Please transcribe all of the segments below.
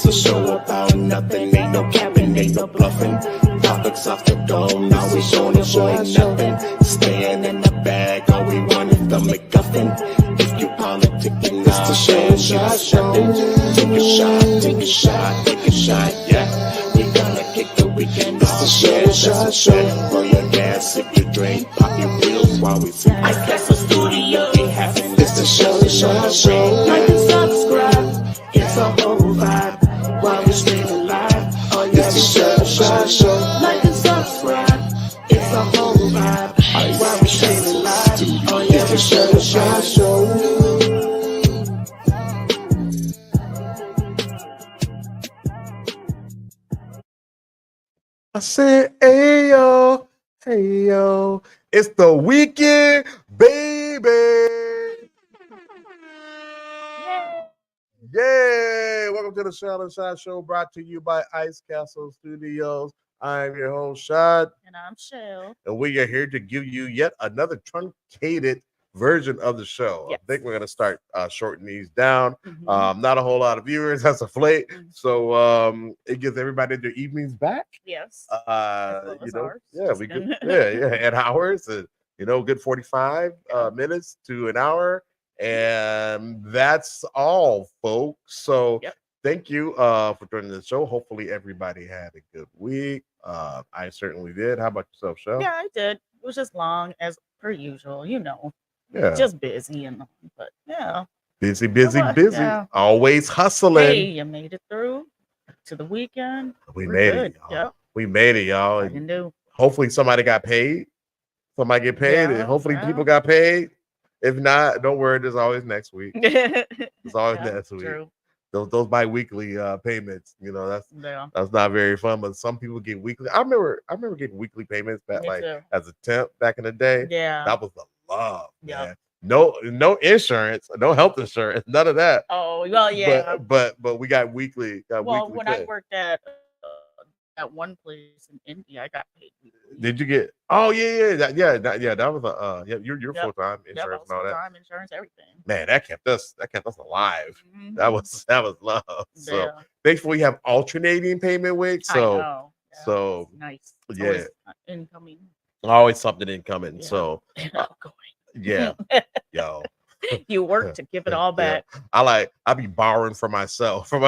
a show about nothing. Ain't no capping, ain't no bluffing. Topics off the dome, now we showing nothing. Staying in the bag, all we want is the McGuffin. If you politicking, it's the Chelle Shod Show. Take a shot, take a shot, take a shot, yeah. We gonna kick the weekend off. It's the Chelle Shod Show. Roll your gas, sip your drink, pop your wheels while we sing. I guess the studio ain't having. It's the Chelle Shod Show. Like and subscribe, it's a whole vibe while we streaming live. Oh yeah, it's the Chelle Shod Show. Like and subscribe, it's a whole vibe while we streaming live. Oh yeah, it's the Chelle Shod Show. I said, hey yo, it's the weekend, baby. Yeah, welcome to the Chelle Shod Show, brought to you by Ice Castle Studios. I'm your host, Shod. And I'm Chelle. And we are here to give you yet another truncated version of the show. Yes. I think we're going to start shortening these down. Mm-hmm. Not a whole lot of viewers as of late. So it gives everybody their evenings back. Yes. You know, ours. yeah, we good. Yeah, at hours, and you know, good 45 minutes to an hour, and that's all, folks. So thank you for joining the show. Hopefully, everybody had a good week. I certainly did. How about yourself, Chelle? Yeah, I did. It was just long as per usual, you know. Yeah, Just busy and but yeah. busy. Yeah. Always hustling. Hey, you made it through to the weekend. We We're made good. it, y'all. Yep. We made it, y'all. I can do. Hopefully, somebody got paid. Somebody get paid, and hopefully, people got paid. If not, don't worry. There's always next week. There's always next week. True. Those bi-weekly payments, you know, that's not very fun. But some people get weekly. I remember getting weekly payments back as a temp back in the day. Yeah, that was the love, man. No insurance, no health insurance, none of that. Oh well, yeah. But we got weekly. When I worked at one place in India, I got paid weekly. Did you get? Oh yeah. That was your full time insurance and all that. Full-time insurance, everything. Man, that kept us alive. Mm-hmm. That was love. So thankfully, we have alternating payment weeks. So I know. Yeah, so nice. It's always incoming. Always something incoming. Yeah. So outgoing. Yeah, yo. You work to give it all back. I be borrowing for myself. I'm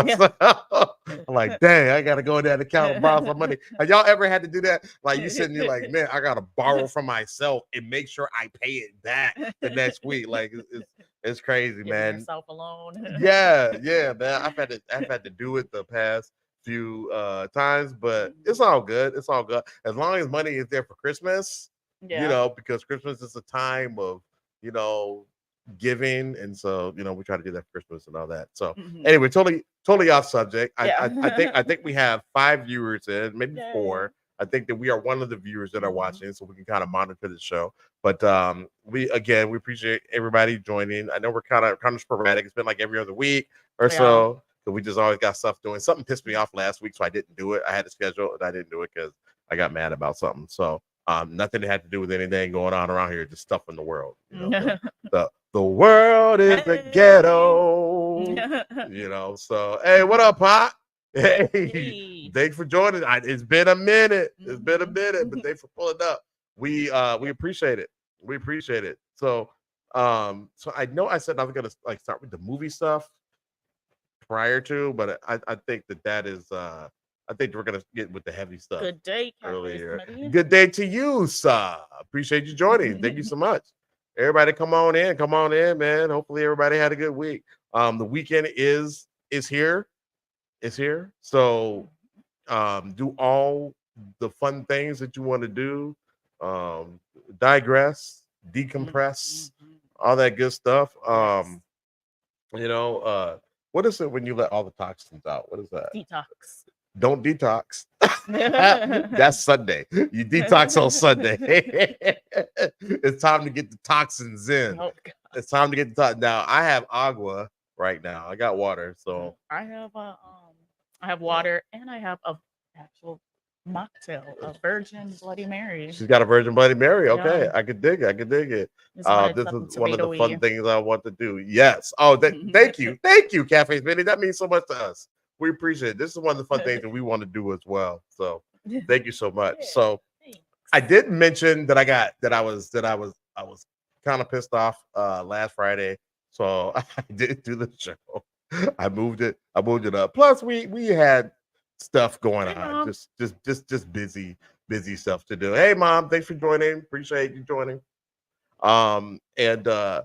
like, dang, I gotta go in that account and borrow some money. Have y'all ever had to do that? Like, you sitting there like, man, I gotta borrow from myself and make sure I pay it back the next week. Like, it's crazy, Giving man. yourself alone. yeah, man. I've had to do it the past few times, but it's all good. It's all good as long as money is there for Christmas. You know, because Christmas is a time of, you know, giving, and so, you know, we try to do that for Christmas and all that. So anyway, totally off subject. I think we have 5 viewers in, maybe 4. I think that we are one of the viewers that are watching, so we can kind of monitor the show. But we appreciate everybody joining. I know we're kind of sporadic. It's been like every other week or so. So we just always got stuff doing. Something pissed me off last week, so I didn't do it. I had to schedule and I didn't do it because I got mad about something. So nothing that had to do with anything going on around here, just stuff in the world. You know, the world is the ghetto. You know, so hey, what up, Pop? Hey, thanks for joining. It's been a minute. It's been a minute, but thanks for pulling up. We appreciate it. We appreciate it. So so I know I said I was gonna like start with the movie stuff prior to, but I think that is I think we're gonna get with the heavy stuff. Good day, earlier. Good day to you, sir. Appreciate you joining. Thank you so much. Everybody, come on in, man. Hopefully, everybody had a good week. The weekend is here. It's here. So, do all the fun things that you want to do. Digress, decompress, all that good stuff. You know, what is it when you let all the toxins out? What is that? Detox. Don't detox. That's Sunday. You detox on Sunday. It's time to get the toxins in. Oh, it's time to get the now. I have agua right now. I got water, so I have water and I have a actual mocktail, a Virgin Bloody Mary. She's got a Virgin Bloody Mary. Okay, yeah. I could dig it. This is one of the fun things I want to do. Yes. Oh, thank you, Cafe Smitty. That means so much to us. We appreciate it. This is one of the fun things that we want to do as well. So thank you so much. Yeah, so thanks. I did mention that I was kind of pissed off last Friday. So I didn't do the show. I moved it up. Plus we had stuff going Hey, on. Mom. Just busy stuff to do. Hey Mom, thanks for joining. Appreciate you joining. And I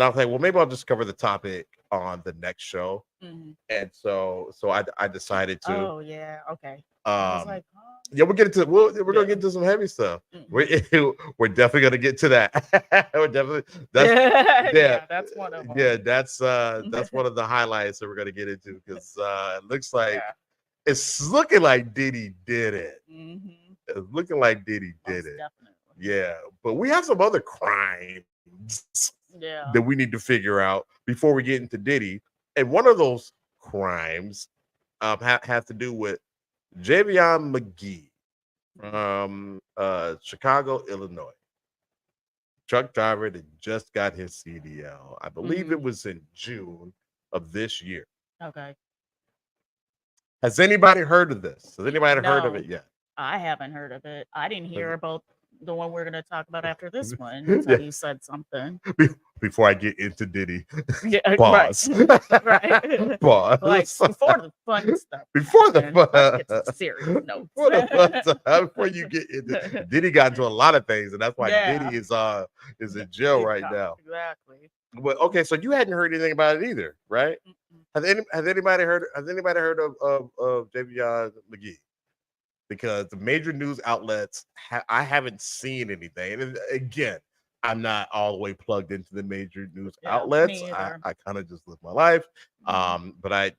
was like, well, maybe I'll just cover the topic on the next show. Mhm. And so I decided to. Oh yeah, okay. I was like, Yeah, we'll get into we're gonna get into some heavy stuff. Mhm. We're definitely gonna get to that. We're definitely yeah, that's one of them. yeah, that's one of the highlights that we're gonna get into because it looks like Yeah. it's looking like Diddy did it. Mhm. It's looking like Diddy did Most it. definitely. Yeah, but we have some other crimes Yeah. that we need to figure out before we get into Diddy. And one of those crimes have to do with Javion McGee from Chicago, Illinois. Truck driver that just got his CDL. I believe it was in June of this year. Okay. Has anybody heard of this? Has anybody heard of No. it yet? I haven't heard of it. I didn't hear about the one we're going to talk about after this one Yeah. until you said something. Before I get into Diddy, Yeah, pause. right. Pause. Like before the fun stuff. Before the And fun, let's get to the serious notes. before you get into Diddy got into a lot of things, and that's why Diddy is in jail right now. Exactly. But okay, so you hadn't heard anything about it either, right? Mm-mm. Has anybody heard of Javion McGee? Because the major news outlets, I haven't seen anything. And again, I'm not all the way plugged into the major news outlets. me I either. kind of just live my life. But I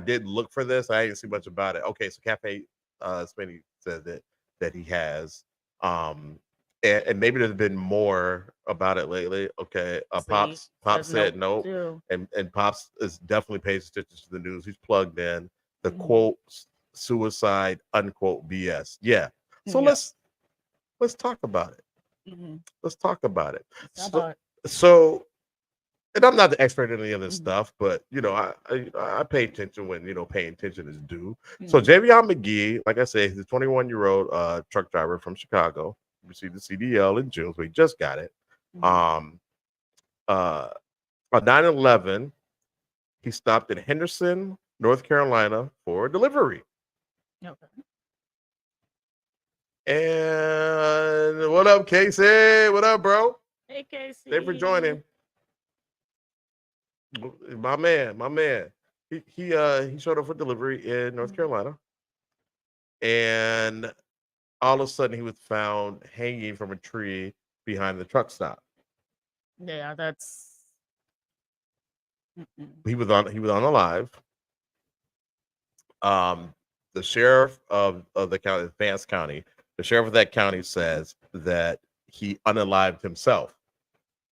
did look for this. I didn't see much about it. Okay, so Cafe Smitty said that he has. And maybe there's been more about it lately. Okay. Pops said nope. Too. And Pops is definitely pays attention to the news. He's plugged in. The Mhm. quotes suicide unquote BS. Yeah. So Yeah. let's talk about it. Mhm. Let's talk about it. How about- So and I'm not the expert in any of this Mhm. stuff, but I pay attention when paying attention is due. So Mhm. Javion McGee, like I said, he's a 21-year-old truck driver from Chicago. Received the CDL in June, so he just got it. Mhm. On 9/11, he stopped in Henderson, North Carolina for a delivery. Okay. And what up, Casey? What up, bro? Hey, Casey. Thanks for joining. My man. He showed up for delivery in North Carolina, and all of a sudden he was found hanging from a tree behind the truck stop. Yeah, that's. Mm-mm. He was unalive. The sheriff of the county, Vance County, the sheriff of that county says that he unalived himself.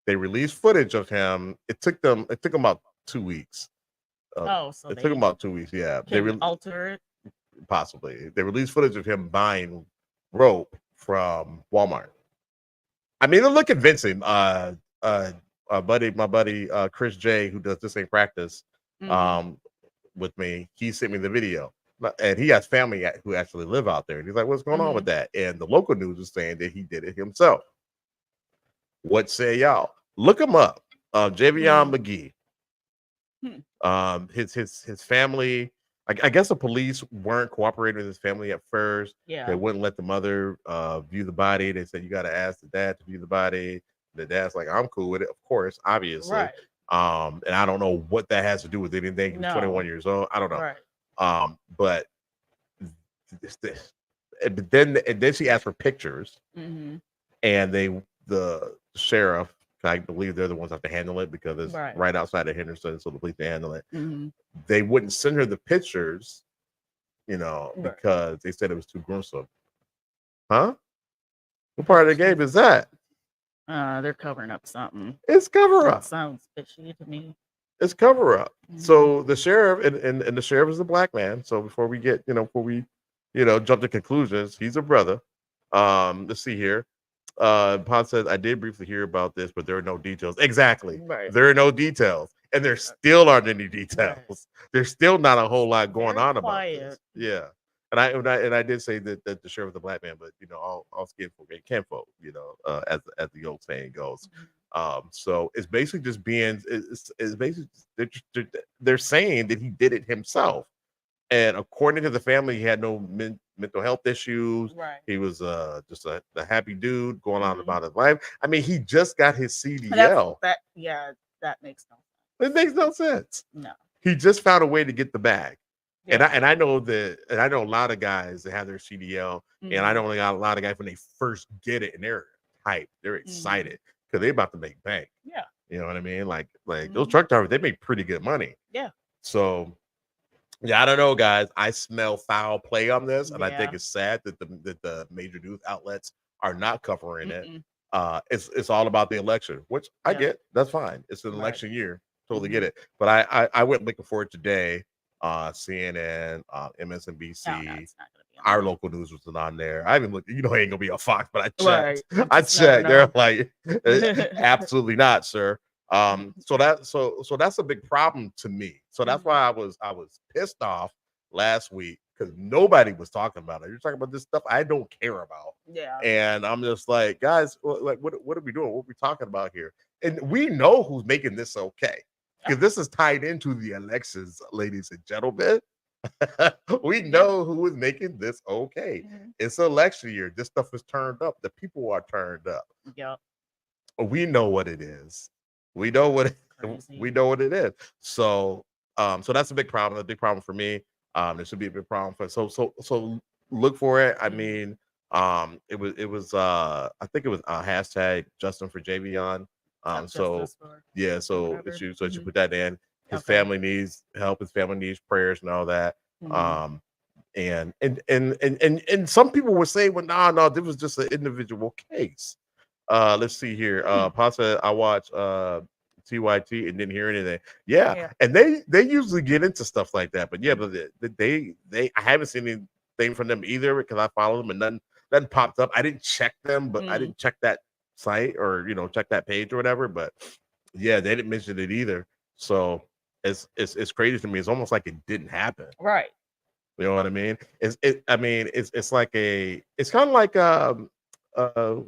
They released footage of him. It took them about 2 weeks. So it they took them about 2 weeks. Yeah, can alter it. Possibly. They released footage of him buying rope from Walmart. I mean, it looked convincing. My buddy Chris J, who does This Ain't Practice, with me, he sent me the video, and he has family who actually live out there. And he's like, "What's going on with that?" And the local news is saying that he did it himself. What say y'all? Look him up, Javion McGee. His family. I guess the police weren't cooperating with his family at first. Yeah. They wouldn't let the mother view the body. They said you got to ask the dad to view the body. The dad's like, I'm cool with it, of course, obviously. Right. And I don't know what that has to do with anything. He was 21 years old. I don't know. Right. But then she asked for pictures, and the sheriff, I believe they're the ones that have to handle it because it's right outside of Henderson, so the police can handle it. They wouldn't send her the pictures, because they said it was too gruesome. Huh? What part of the game is that? They're covering up something. It's cover up. That sounds fishy to me. It's cover up. So the sheriff and the sheriff is a black man. So before we get, jump to conclusions, he's a brother. Let's see here. Pon says, I did briefly hear about this, but there are no details. Exactly. Right. There are no details. and there still aren't any details. Right. There's still not a whole lot going Very on quiet. about this. Yeah. And I did say that the sheriff was a black man, but all skin folk ain't kinfolk, as the old saying goes. So it's basically just it's basically they're saying that he did it himself, and according to the family, he had no mental health issues. Right. He was just a happy dude going on about his life. I mean, he just got his CDL. That makes no sense. It makes no sense. No. He just found a way to get the bag. Yeah. And I know a lot of guys that have their CDL, and I know a lot of guys when they first get it and they're hyped, they're excited because they're about to make bank. Yeah. You know what I mean? Like those truck drivers, they make pretty good money. Yeah. So yeah, I don't know, guys. I smell foul play on this, and I think it's sad that the major news outlets are not covering it. It's all about the election, which I get. That's fine. It's an election year. Totally get it. But I went looking for it today. CNN, MSNBC, No, it's not gonna be on our there. local news was on there. I even looked, it ain't gonna be a Fox, but I checked. Right. I checked. No. They're like, absolutely not, sir. So that's a big problem to me. So that's why I was pissed off last week because nobody was talking about it. You're talking about this stuff I don't care about. Yeah. And I'm just like, guys, like what are we doing? What are we talking about here? And we know who's making this okay. Because this is tied into the elections, ladies and gentlemen. We know who is making this okay. It's election year. This stuff is turned up. The people are turned up. Yeah. We know what it is. We know what it is. So that's a big problem. A big problem for me. There should be a big problem for so look for it. I mean, it was I think it was hashtag Justin for Javion. So you put that in. His family needs help. His family needs prayers and all that. And some people were saying, well, no, this was just an individual case. Let's see here. Pasa, I watched TYT and didn't hear anything. Yeah. And they usually get into stuff like that. But they I haven't seen anything from them either because I follow them and nothing popped up. I didn't check them, but I didn't check that site or check that page or whatever. But yeah, they didn't mention it either. So it's crazy to me. It's almost like it didn't happen. Right. You know what I mean? It's kind of like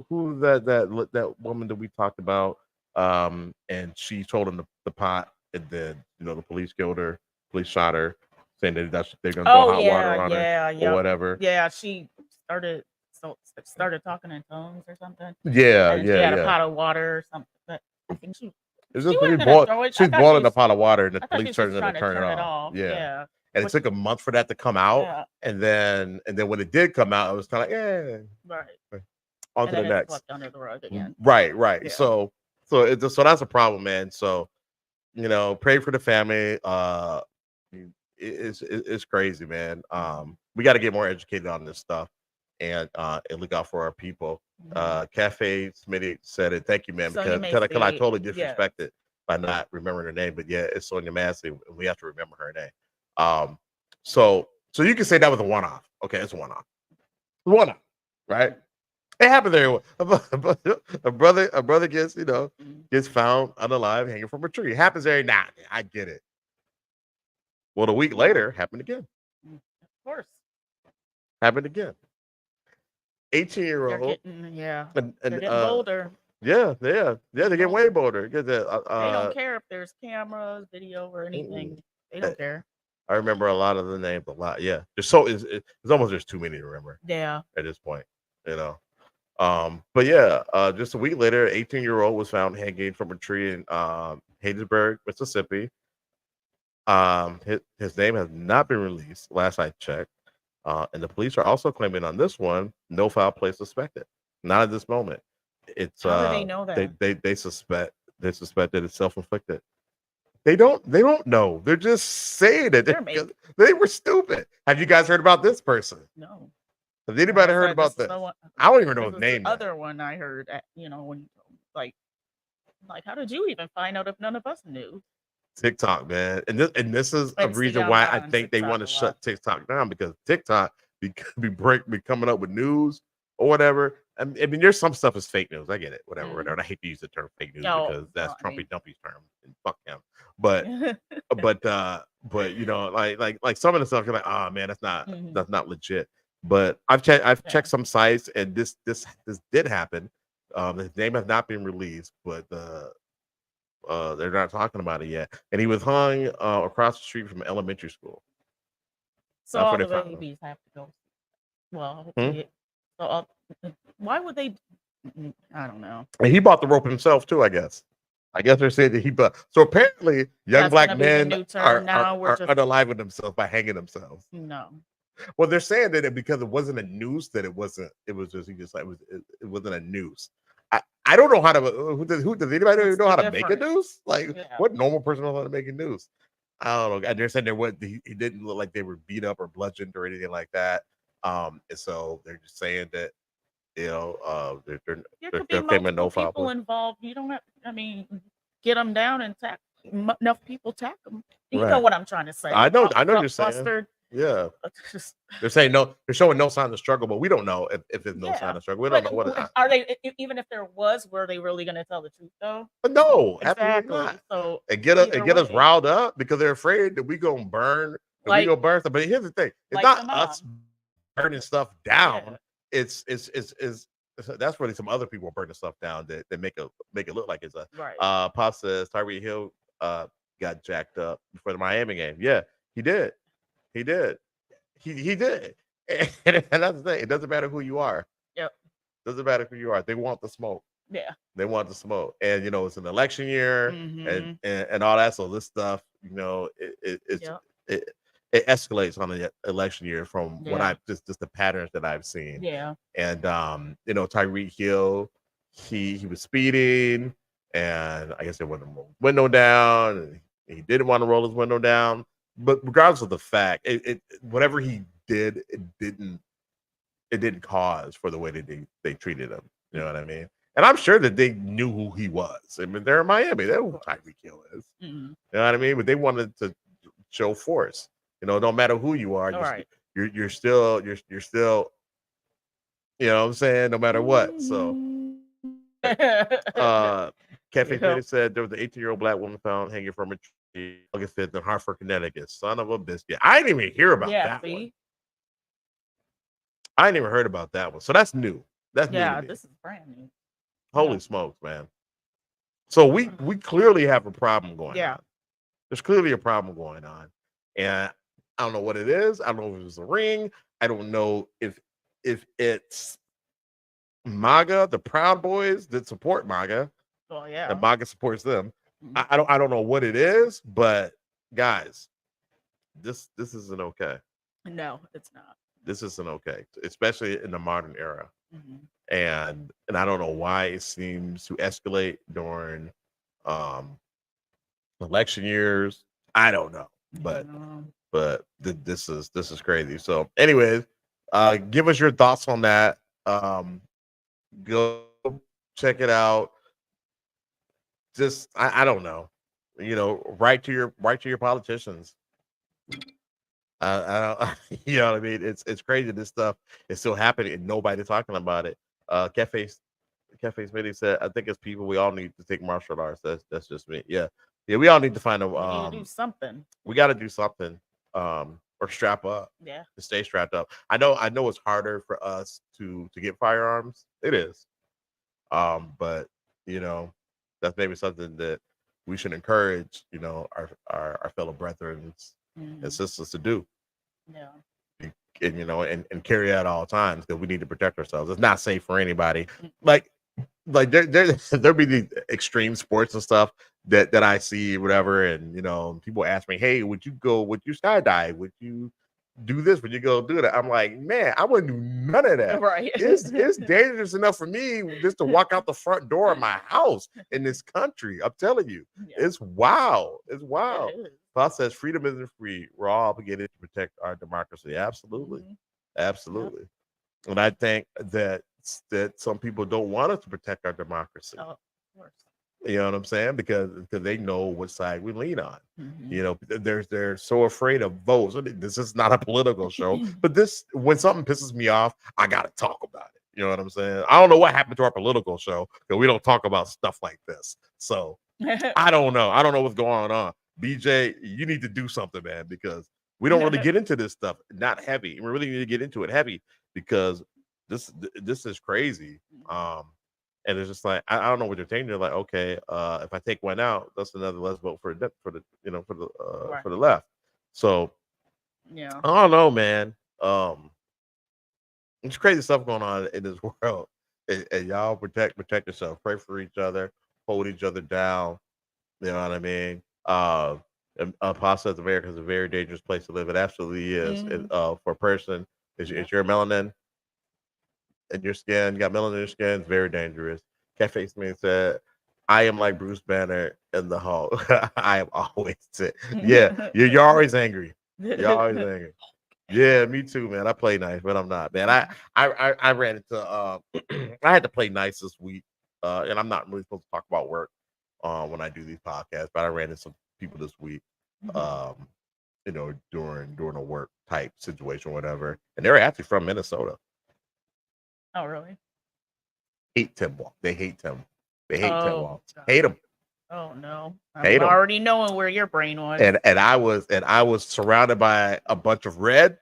who that woman that we talked about, and she told him the pot, and then the police killed her, police shot her, saying that they're gonna throw hot water on her or whatever. Yeah, she started talking in tongues or something. Yeah, and she had a pot of water or something. But I think she's boiling a pot of water, and the police turned to turn it off. Yeah. And it took a month for that to come out, and then when it did come out, it was kind of like, right. On to the next. Swept under the rug again. Right. Yeah. So that's a problem, man. So pray for the family. It's crazy, man. We got to get more educated on this stuff, and look out for our people. Cafe Smitty said it. Thank you, man, because I totally disrespected by not remembering her name. But it's Sonia Massey, and we have to remember her name. So you can say that was a one-off. Okay, it's a one-off. Right? It happened there. A brother gets found unalive hanging from a tree. It happens every now and then. I get it. Well, a week later, happened again. Of course. Happened again. 18-year-old. They're getting bolder. Yeah, they're getting way bolder. They don't care if there's cameras, video, or anything. They don't care. I remember a lot of the names. A lot, yeah. It's almost there's too many to remember. Yeah. At this point, But yeah, just a week later, 18-year-old was found hanging from a tree in Hattiesburg, Mississippi. His name has not been released. Last I checked, and the police are also claiming on this one no foul play suspected. Not at this moment. It's how do they know that? They suspect that it's self-inflicted. They don't know. They're just saying it. They were stupid. Have you guys heard about this person? No. Has anybody heard about this? I don't even know his name. The other one I heard, when like how did you even find out if none of us knew? TikTok, man, and this is a reason why I think they want to shut TikTok down, because TikTok be coming up with news or whatever, I mean, there's some stuff is fake news. I get it, whatever. And I hate to use the term fake news because that's Trumpy Dumpy's term, and fuck him. But you know, like some of the stuff you're like, oh man, that's not legit. But I've checked some sites, and this did happen. His name has not been released, but they're not talking about it yet. And he was hung across the street from elementary school. So all the babies have to go. Well, so why would they? I don't know. And he bought the rope himself too, I guess. They're saying that he bought. So apparently, young black men are unaliving themselves by hanging themselves. No. Well, they're saying that because it wasn't a noose, that it wasn't. It was just it wasn't a noose. I don't know how to. Who does anybody know how to make a noose? Like, what normal person knows how to make a noose? I don't know. And they're saying he didn't look like they were beat up or bludgeoned or anything like that. And so they're just saying that, you know, they're claiming no foul play. People involved. You don't have. I mean, get them down and tack enough people tack them. You know what I'm trying to say. I know you're saying. Yeah, they're saying no. They're showing no sign of struggle, but we don't know if there's no sign of struggle. We don't know what are they. Even if there was, were they really going to tell the truth though? No, absolutely not. So and get us riled up because they're afraid that we gonna burn. We gonna burn stuff. But here's the thing: it's not us burning stuff down. It's that's really some other people burning stuff down that make it look like it's a right. Pop says Tyreek Hill got jacked up before the Miami game. Yeah, he did. He did. He did. And that's the thing. It doesn't matter who you are. Yep. Doesn't matter who you are. They want the smoke. Yeah. They want the smoke. And you know, it's an election year and all that. So this stuff, you know, it escalates on the election year from what I've just the patterns that I've seen. Yeah. And you know, Tyreek Hill, he was speeding, and I guess they wanted to roll his window down, and he didn't want to roll his window down. But regardless of the fact, whatever he did, it didn't cause for the way that they treated him. You know what I mean? And I'm sure that they knew who he was. I mean, they're in Miami. They know who Tyreek Hill is. You know what I mean? But they wanted to show force. You know, no matter who you are, you're still, you know what I'm saying? No matter what. So, Cafe Fitty said there was an 18-year-old black woman found hanging from a tree August 5th in Hartford, Connecticut. Son of a biscuit. I didn't even hear about that one. I didn't even heard about that one. So that's new. That's new to me. This is brand new. Holy smokes, man. So we clearly have a problem going on. There's clearly a problem going on. And I don't know what it is. I don't know if it's a ring. I don't know if it's MAGA, the Proud Boys that support MAGA. Well, yeah. And MAGA supports them. I don't know what it is, but guys, this isn't okay. No, it's not. This isn't okay, especially in the modern era. And I don't know why it seems to escalate during election years. I don't know, but this is crazy. So, anyways, give us your thoughts on that. Go check it out. Just I don't know, you know, write to your politicians. I don't, you know what I mean? It's crazy. This stuff is still happening and nobody's talking about it. Cafe Smitty said, I think as people we all need to take martial arts. That's just me. Yeah, we all need to find a we need to do something. We got to do something. Or strap up. Yeah. To stay strapped up. I know it's harder for us to get firearms. It is. But you know, that's maybe something that we should encourage, you know, our fellow brethren and sisters to do. Yeah. And you know, and carry out all times because we need to protect ourselves. It's not safe for anybody. Like there be these extreme sports and stuff that I see, whatever, and you know, people ask me, hey, would you skydive? Would you do this? Would you go do that? I'm like, man, I wouldn't do none of that. Right. It's dangerous enough for me just to walk out the front door of my house in this country. I'm telling you, it's wild. It's wild. Paul says freedom isn't free. We're all obligated to protect our democracy. Absolutely. Absolutely. Yep. And I think that some people don't want us to protect our democracy. Oh, of course. You know what I'm saying? Because they know what side we lean on. You know, they're so afraid of votes. This is not a political show, but when something pisses me off, I gotta talk about it. You know what I'm saying? I don't know what happened to our political show because we don't talk about stuff like this. So I don't know. I don't know what's going on. BJ, you need to do something, man, because we don't really get into this stuff. Not heavy. We really need to get into it heavy because this is crazy. And it's just like I don't know what you're thinking. They're like, okay, if I take one out, that's another less vote for the for the left. So yeah, I don't know, man. It's crazy stuff going on in this world, and y'all protect yourself. Pray for each other, hold each other down. You know what I mean? Pasta of America is a very dangerous place to live. It absolutely is. For a person, is your melanin in your skin, you got melanin in your skin, it's very dangerous. Cafe Smith said, I am like Bruce Banner in the Hulk. I am always sick. Yeah, you're always angry. You're always angry. Yeah, me too, man. I play nice, but I'm not, man. I ran into I had to play nice this week. And I'm not really supposed to talk about work when I do these podcasts, but I ran into some people this week. During a work type situation, or whatever. And they're actually from Minnesota. Oh, really? Hate Tim Walk. They hate Tim. They hate Tim Walk. God. Hate him. Oh no. I'm already knowing where your brain was. And I was surrounded by a bunch of red.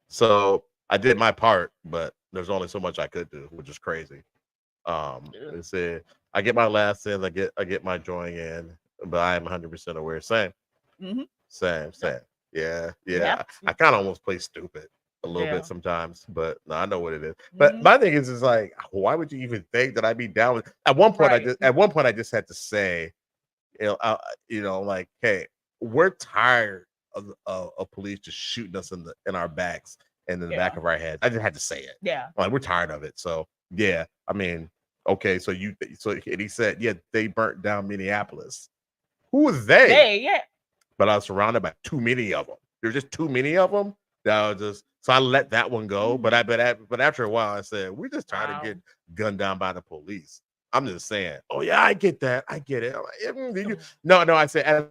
So I did my part, but there's only so much I could do, which is crazy. It said I get my last in, I get my join in, but I am 100% aware. Same. Same. Yeah. I kind of almost play stupid a little bit sometimes, but no, I know what it is. But my thing is like, why would you even think that I'd be down with? At one point, I just had to say, like, hey, we're tired of police just shooting us in our backs and in the back of our heads. I just had to say it. Yeah, like we're tired of it. So yeah, I mean, okay, so and he said, yeah, they burnt down Minneapolis. Who was they? They, yeah. But I was surrounded by too many of them. There's just too many of them. That was just so I let that one go. But after a while, I said, we're just trying to get gunned down by the police. I'm just saying, oh yeah, I get that. I get it. Like, no, I said, as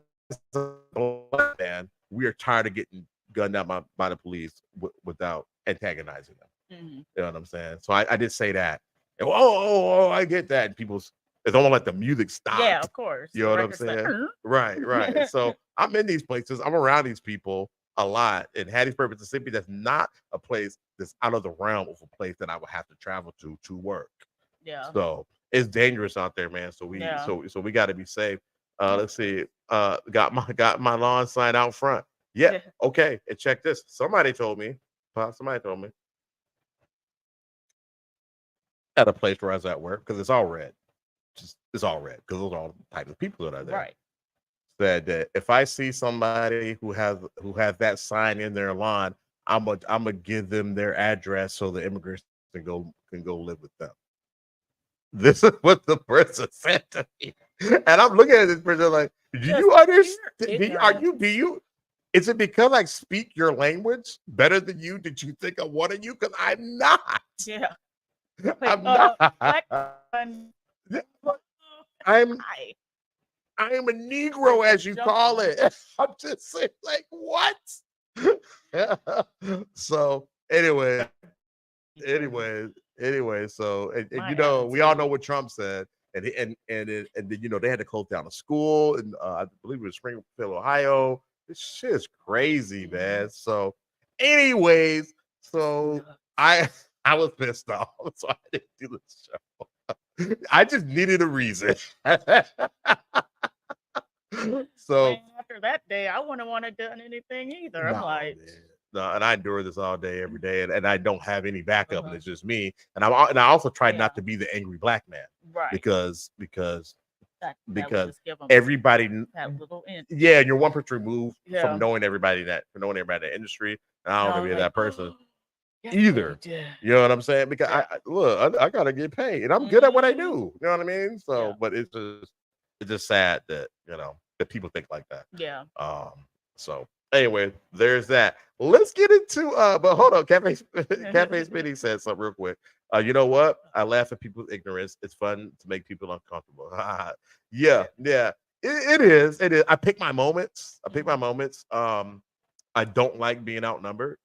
a black man, we are tired of getting gunned down by the police without antagonizing them. You know what I'm saying? So I did say that. And, I get that. And it's almost like the music stopped. Yeah, of course. You know what I'm saying? Right. So I'm in these places. I'm around these people a lot. In Hattiesburg, Mississippi, that's not a place that's out of the realm of a place that I would have to travel to work. Yeah. So it's dangerous out there, man. So we got to be safe. Let's see. Got my lawn sign out front. Yeah. Okay. And check this. Somebody told me at a place where I was at work, because it's all red. It's all red because those are all the types of people that are there. Right. Said that if I see somebody who has that sign in their lawn, I'm gonna give them their address so the immigrants can go live with them. This is what the person said to me, and I'm looking at this person like, do you understand? Is it because I speak your language better than you? Did you think of one of you? Because I'm not. Yeah. I'm not. I'm a Negro, as you call it. I'm just saying, like, what? So anyway, so and we all know what Trump said, and they had to close down a school, and I believe it was Springfield, Ohio. This shit is crazy, man. So, anyways, I was pissed off, so I didn't do the show. I just needed a reason. So after that day, I wouldn't want to done anything either. I'm like, no, and I endure this all day, every day, and I don't have any backup, and it's just me. And I also tried not to be the angry black man, right? Because that everybody, that little yeah, and you're one person removed from knowing everybody in the industry. And I don't want to be that person. Either, you know what I'm saying? Because I gotta get paid, and I'm good at what I do. You know what I mean? So, but it's just sad that that people think like that. Yeah. So anyway, there's that. Let's get into but hold on, Cafe Spinny said something real quick. You know what? I laugh at people's ignorance. It's fun to make people uncomfortable. Yeah. It is. I pick my moments. I don't like being outnumbered.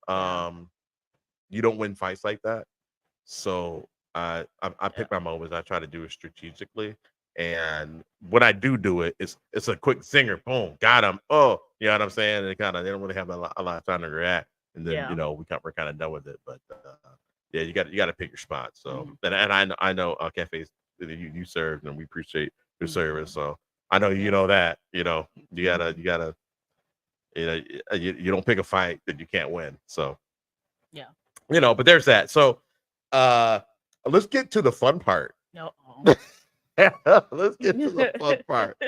You don't win fights like that. So I pick my moments. I try to do it strategically. And when I do it, it's a quick zinger. Boom, got him. Oh, you know what I'm saying? They don't really have a lot of time to react. And then we're kind of done with it. But yeah, you got to pick your spot. So and I know cafes that you served, and we appreciate your service. So I know you know that. You gotta you don't pick a fight that you can't win. So yeah, but there's that. So let's get to the fun part. No. Let's get to the fun part.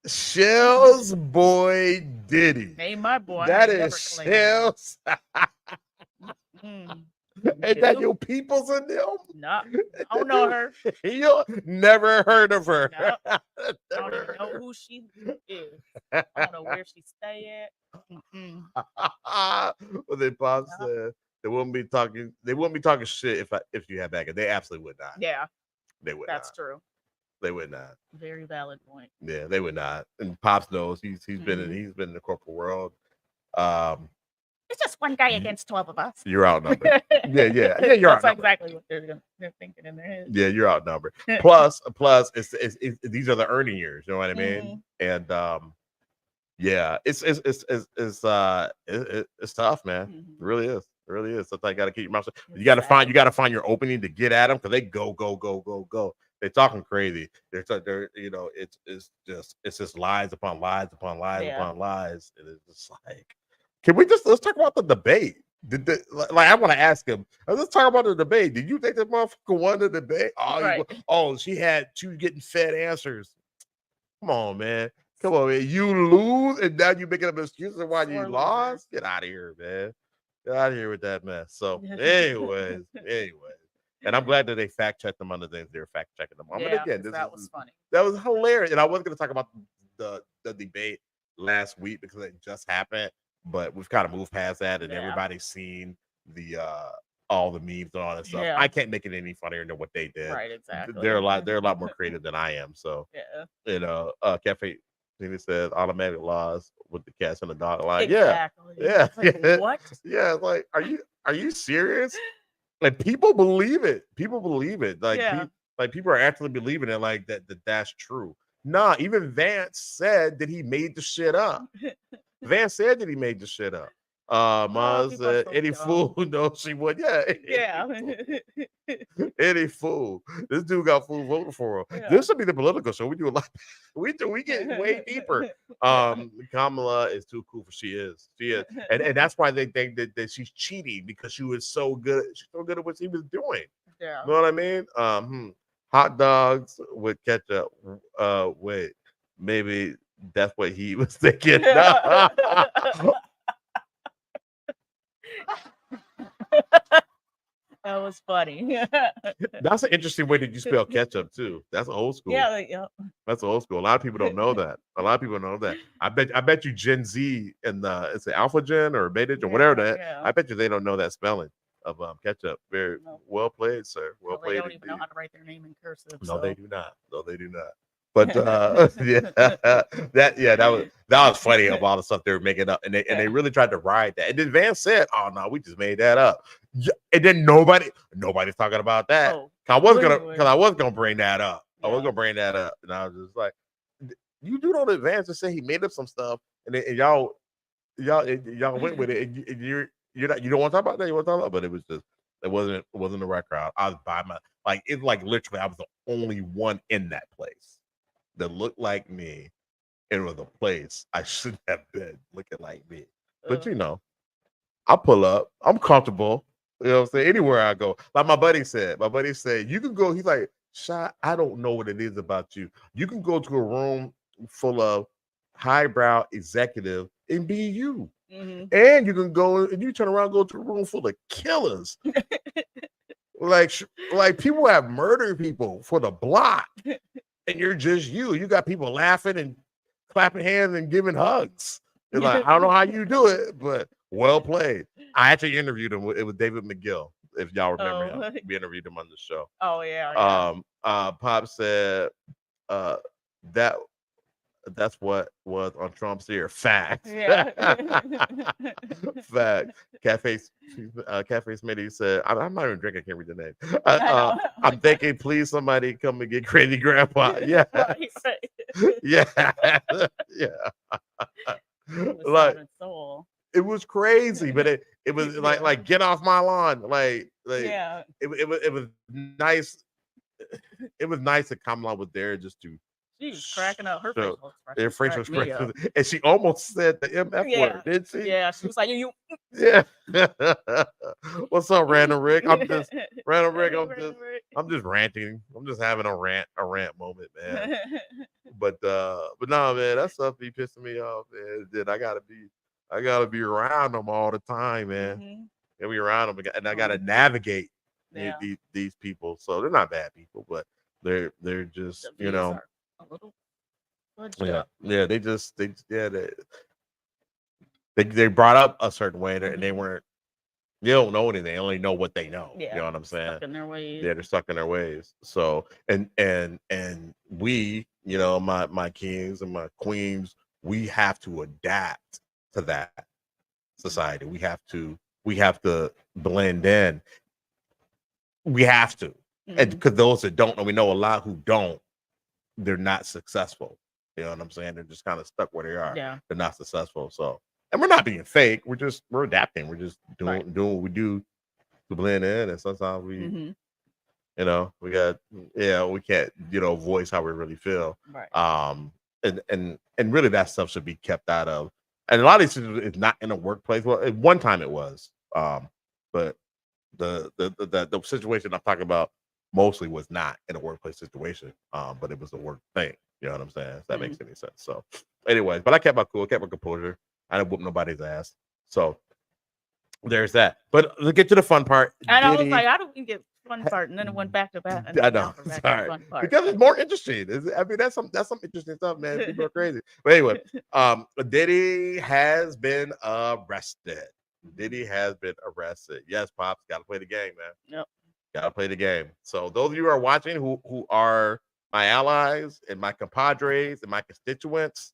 Shelle's boy Diddy. Ain't my boy. That is Shelle's. Ain't that your peoples in them? No, I don't know her. You never heard of her. No. I don't even know who she is. I don't know where she stay at. Well, then Bob said they wouldn't be talking shit if you had backup. They absolutely would not. Yeah, they would. That's true. They would not. Very valid point. Yeah, they would not. And Pops knows he's been in the corporate world. It's just one guy against 12 of us. You're outnumbered. yeah, you're That's exactly what they're thinking in their head. Yeah, you're outnumbered. Plus, it's these are the earning years. You know what I mean? And yeah, it's tough, man. It really is. It really is. Sometimes you got to keep your mouth shut. You got to find your opening to get at them because they go. They're talking crazy. They're it's just lies upon lies upon lies upon lies. And it's just like, let's talk about the debate. I want to ask him. Let's talk about the debate. Did you think that motherfucker won the debate? She was getting fed answers. Come on, man. Come on, man. You lose, and now you making up excuses why you lost. Get out of here, man. Get out of here with that mess. So, anyways. And I'm glad that they fact checked them on the things they were fact checking them on. But again, that was funny. That was hilarious. And I wasn't going to talk about the debate last week because it just happened. But we've kind of moved past that, and everybody's seen the all the memes and all that stuff. I can't make it any funnier than what they did. Right, exactly. They're a lot more creative than I am. So Cafe Tina says automatic laws with the cats and the dog line. Exactly. Yeah. Like, what? Yeah, like are you serious? Like people believe it. Like people are actually believing it. Like that's true. Nah, even Vance said that he made the shit up. Vance said that he made the shit up. Maz said, any fool who knows she would. Yeah. Any fool. This dude got fool voting for him. Yeah. This should be the political show. We do a lot. We get way deeper. Kamala is too cool for she is. And that's why they think that she's cheating because she was so good. She's so good at what she was doing. Yeah. You know what I mean? Hot dogs with ketchup. Wait, maybe that's what he was thinking. That was funny. That's an interesting way that you spell ketchup too. That's old school. Yeah. That's old school. A lot of people don't know that. I bet you Gen Z and it's the Alpha Gen or Beta Gen or whatever that. Yeah. I bet you they don't know that spelling of ketchup. Very well played, sir. Well played. They don't even know how to write their name in cursive. No, they do not. But that was funny of all the stuff they were making up, and they really tried to ride that. And then Vance said, "Oh no, we just made that up." And then nobody's talking about that. I was gonna bring that up. Yeah. I was gonna bring that up, and I was just like, "You do know that Vance just said he made up some stuff, and y'all went with it, and you don't want to talk about that. You want to talk about, but it was just it wasn't the right crowd. I was by literally I was the only one in that place that looked like me. It was a place I shouldn't have been looking like me. But I pull up. I'm comfortable. You know what I'm saying? Anywhere I go. Like my buddy said, you can go. He's like, Shot, I don't know what it is about you. You can go to a room full of highbrow executive and be you. Mm-hmm. And you can go and you turn around and go to a room full of killers. like people have murdered people for the block. And you're just you. You got people laughing and clapping hands and giving hugs. It's like, I don't know how you do it, but well played. I actually interviewed him. It was David McGill, if y'all remember him. We interviewed him on the show. Oh, yeah. Pop said that That's what was on Trump's ear. Facts. Yeah. Fact. Cafe Smitty said, I'm not even drinking. I can't read the name. I know. I'm thinking, please, somebody come and get Crazy Grandpa. Yeah. Right. Yeah. Yeah. Like, Soul. it was crazy, but it was like get off my lawn. Like yeah. It was nice. It was nice that Kamala was there just to. She was cracking up. Her face was cracking, and she almost said the MF word, didn't she? Yeah, she was like, you. Yeah. What's up, Random Rick? I'm just ranting. I'm just having a rant moment, man. But no, man, that stuff be pissing me off, man. Then I gotta be around them all the time, man. Mm-hmm. And be around them, and I gotta navigate these people. So they're not bad people, but they're just a little they brought up a certain way, and they weren't. They don't know anything. They only know what they know. Yeah, you know what I'm saying? Stuck in their ways. Yeah, they're stuck in their ways. So and we, my kings and my queens, we have to adapt to that society. We have to blend in. We have to, and because those that don't know, we know a lot who don't. They're not successful. You know what I'm saying? They're just kind of stuck where they are. Yeah. They're not successful. So, and we're not being fake. We're adapting. We're just doing what we do to blend in. And sometimes we, we can't, voice how we really feel. Right. And really that stuff should be kept out of. And a lot of these things is not in a workplace. Well, at one time it was, but the situation I'm talking about mostly was not in a workplace situation, but it was a work thing. You know what I'm saying? If that makes any sense. So, anyways, but I kept my cool, kept my composure. I didn't whoop nobody's ass. So there's that. But let's get to the fun part. And I was like, I don't get fun part, and then it went back to back. I know. Sorry. Because it's more interesting. I mean, that's some interesting stuff, man. People are crazy. But anyway, Diddy has been arrested. Yes, Pops, gotta play the game, man. Yep. Gotta play the game. So those of you who are watching who are my allies and my compadres and my constituents,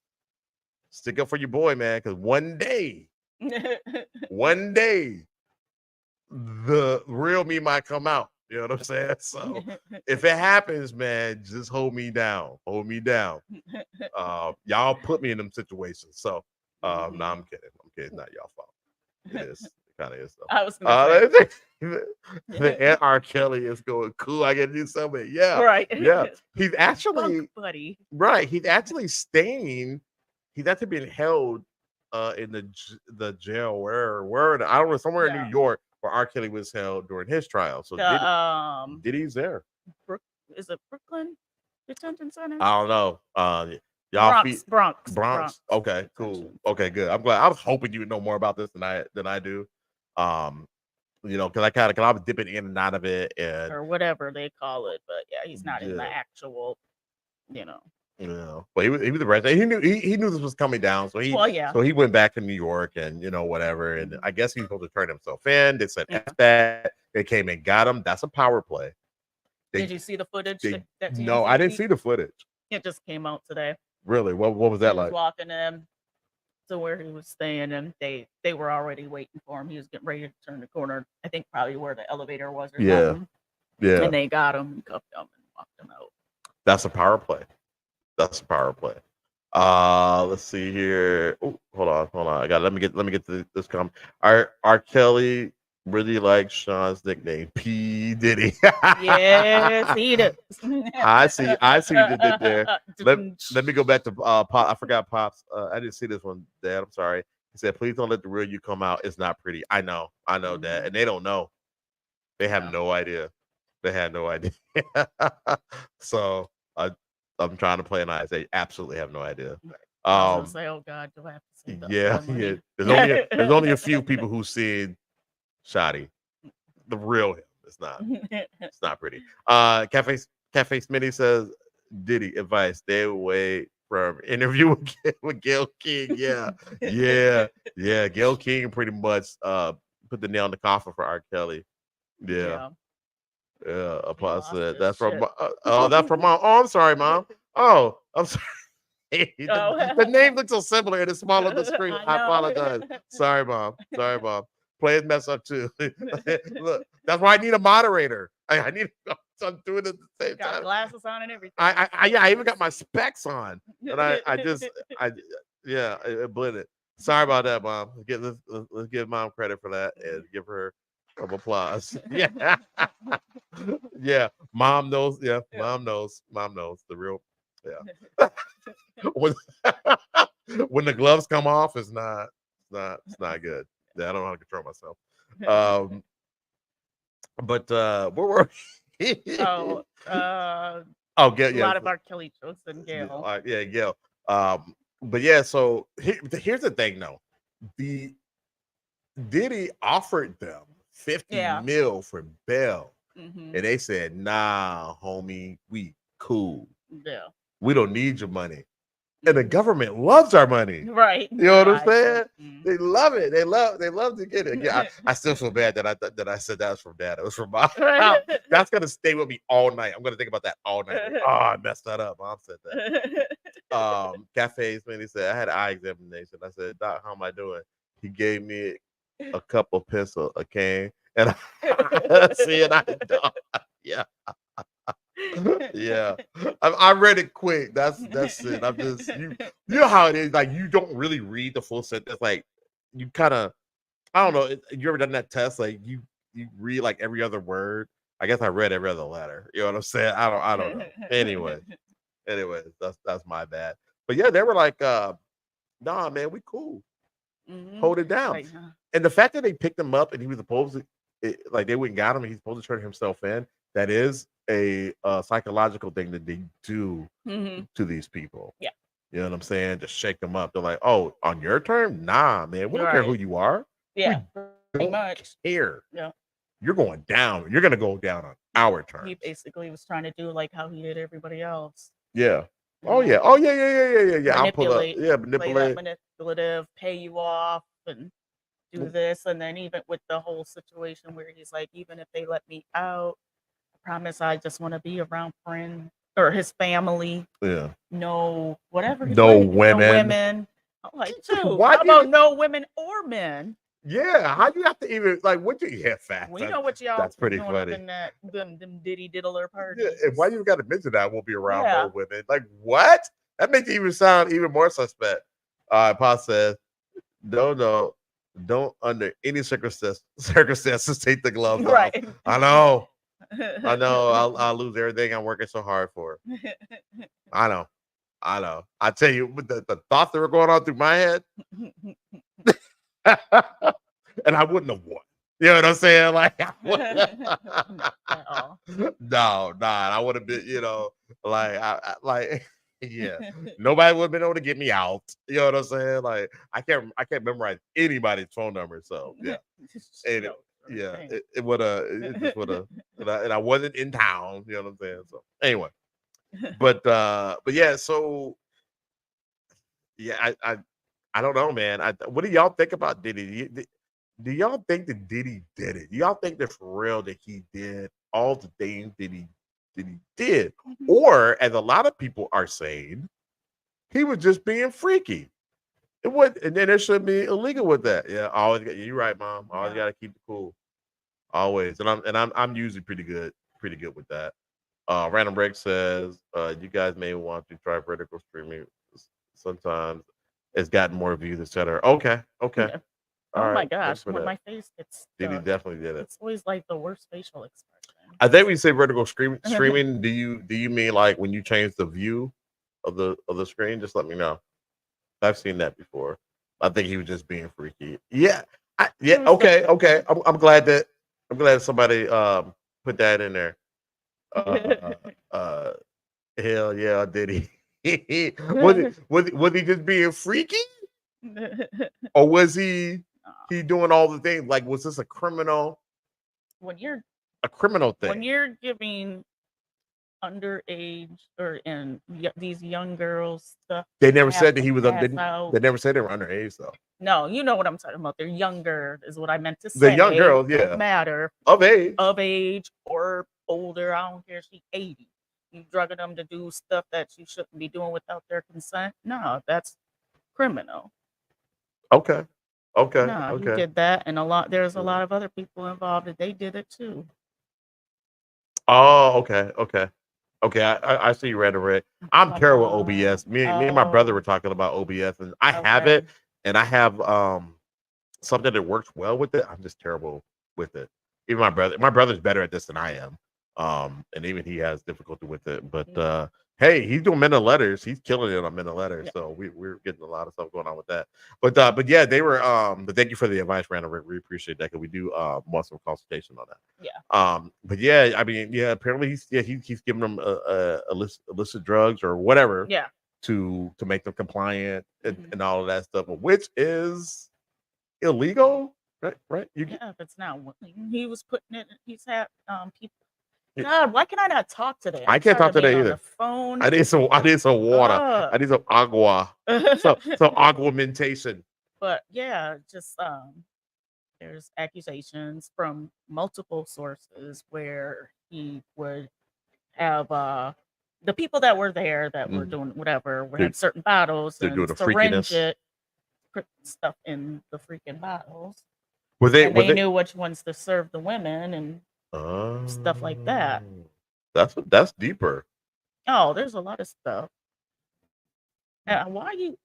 stick up for your boy, man, because one day, the real me might come out. You know what I'm saying? So if it happens, man, just hold me down. Hold me down. Y'all put me in them situations. So no, I'm kidding. It's not y'all fault. It is. Kind of is though. I was gonna say the Aunt R. Kelly is going cool. I get to do something. Yeah. Right. Yeah. He's actually buddy. Right. He's actually staying. He's actually being held in the jail where I don't know, somewhere in New York where R. Kelly was held during his trial. So Diddy's there. Is it Brooklyn Detention Center? I don't know. Y'all Bronx. Okay, cool. Okay, good. I'm glad. I was hoping you would know more about this than I do. Because I was dipping in and out of it, or whatever they call it. But yeah, he's not in the actual, But he was arrested. He knew this was coming down, so he went back to New York and whatever. And I guess he's supposed to turn himself in. They said F that. They came and got him. That's a power play. Did you see the footage? No, I didn't see the footage. It just came out today. Really? What was that like? He was walking in to where he was staying, and they were already waiting for him. He was getting ready to turn the corner. I think probably where the elevator was or something. Yeah. And they got him and cuffed him and walked him out. That's a power play. Let's see here. Oh, hold on. Let me get to this comment. R. Kelly really likes Sean's nickname, P. Diddy. Yes, he does. I see you did there. Let me go back to Pop. I forgot Pops. I didn't see this one, Dad. I'm sorry. He said, please don't let the real you come out. It's not pretty. I know, Dad. And they don't know. They have no idea. They had no idea. So I'm trying to play nice. They absolutely have no idea. I was gonna say, oh God, do I have to see that? Yeah. There's only a few people who seen Shoddy, the real him. It's not pretty. Cafe Smitty says, Diddy advice: stay away from interview with Gayle King. Yeah. Gayle King pretty much put the nail in the coffin for R. Kelly. Yeah. Apostle said that's from. That's from Mom. Oh, I'm sorry, Mom. Oh, I'm sorry. The name looks so similar and it's small on the screen. I apologize. Sorry, Mom. Players mess up too. Look, that's why I need a moderator. I need. I'm doing it at the same time. Glasses on and everything. I even got my specs on, and it blended. Sorry about that, Mom. Let's give Mom credit for that and give her some applause. Yeah, yeah. Mom knows. Yeah, Mom knows. Mom knows the real. Yeah. When the gloves come off, it's not good. Yeah, I don't know how to control myself. But where were we? Gail. A lot of our Kelly jokes and Gail. Yeah, Gail. But yeah, so here's the thing though. The Diddy offered them 50 mil for bail. And they said, nah, homie, we cool. Yeah. We don't need your money. And the government loves our money. Right. You know what I'm saying? They love it. They love to get it. Yeah, I still feel bad that I said that was from Dad. It was from Mom. That's gonna stay with me all night. I'm gonna think about that all night. Oh, I messed that up. Mom said that. Cafes, man, he said I had an eye examination. I said, Doc, how am I doing? He gave me a cup of pencil, a cane, and yeah. Yeah, I read it quick. That's it. I'm just you know how it is. Like you don't really read the full sentence. Like you kind of, I don't know. You ever done that test? Like you read like every other word. I guess I read every other letter. You know what I'm saying? I don't know. Anyway, that's my bad. But yeah, they were like, nah, man, we cool. Hold it down. Right, and the fact that they picked him up and he was supposed to, like they went and got him and he's supposed to turn himself in. That is a psychological thing that they do to these people. Yeah. You know what I'm saying? Just shake them up. They're like, oh, on your term? Nah, man. We don't care who you are. Yeah. Pretty much. Care. Yeah. You're going down. You're going to go down on our terms. He basically was trying to do like how he did everybody else. Yeah. Oh, yeah. Oh, yeah. I'll pull up. Yeah, manipulative, pay you off and do this. And then even with the whole situation where he's like, even if they let me out, promise I just want to be around friends or his family. Yeah. No, whatever. No women. No women. I'm like, dude, how about no women or men? Yeah. How do you have to even like what do you have facts? We know what y'all. That's pretty funny. In that them Diddy diddler parties. Yeah. And why you got to mention that? Won't be around no women. Like what? That makes it even sound even more suspect. Pa says, no, don't under any circumstances take the gloves off. I know. I'll lose everything I'm working so hard for. I know. I tell you, the thoughts that were going on through my head, and I wouldn't have won. You know what I'm saying? Like, no, I would have been. You know, like, yeah, nobody would have been able to get me out. You know what I'm saying? Like, I can't memorize anybody's phone number. So yeah. Yeah, it would have, and I wasn't in town. You know what I'm saying? So anyway, but yeah, so yeah, I don't know, man. What do y'all think about Diddy? Do y'all think that Diddy did it? Do y'all think that for real that he did all the things that he did, or as a lot of people are saying, he was just being freaky? It would, and then there should be illegal with that. Yeah, you're right, Mom. Always got to keep it cool. Always, and I'm usually pretty good with that. Random Break says, you guys may want to try vertical streaming. Sometimes it's gotten more views, etc. Okay. Yeah. Oh my gosh, when my face gets Diddy definitely did it. It's always like the worst facial expression. I think when you say vertical streaming, do you mean like when you change the view of the screen? Just let me know. I've seen that before. I think he was just being freaky. Yeah. Okay. I'm glad that somebody put that in there. Hell yeah, did he? was he just being freaky? Or was he doing all the things? Like, was this a criminal? A criminal thing. When you're giving underage or in these young girls stuff. They never said that he was. They never said they were underage though. No, you know what I'm talking about. They're younger, is what I meant to say. The young girls, yeah, don't matter of age or older. I don't care. She's 80. you drugging them to do stuff that you shouldn't be doing without their consent. No, that's criminal. Okay. No, he did that, and there's a lot of other people involved that they did it too. Oh, okay. I see red and red. I'm terrible with OBS. Me and my brother were talking about OBS, and I have it, and I have something that works well with it. I'm just terrible with it. Even my brother's better at this than I am. And even he has difficulty with it. But hey, he's doing men of letters. He's killing it on men of letters. So we're getting a lot of stuff going on with that. But yeah, they were but thank you for the advice, Randall. We appreciate that because we do want some consultation on that. Yeah. But yeah, I mean, yeah, apparently he's giving them a list of drugs or whatever. Yeah. To make them compliant and all of that stuff, which is illegal, right? If it's not, he was putting it. He's had people. God, why can I not talk today? I can't talk today either. The phone. I need some water. I need some agua. some aguamentation. But yeah, just there's accusations from multiple sources where he would have the people that were there that were doing whatever would have certain bottles and syringe it, put stuff in the freaking bottles. They knew which ones to serve the women and stuff like that. That's deeper. Oh, there's a lot of stuff. Why you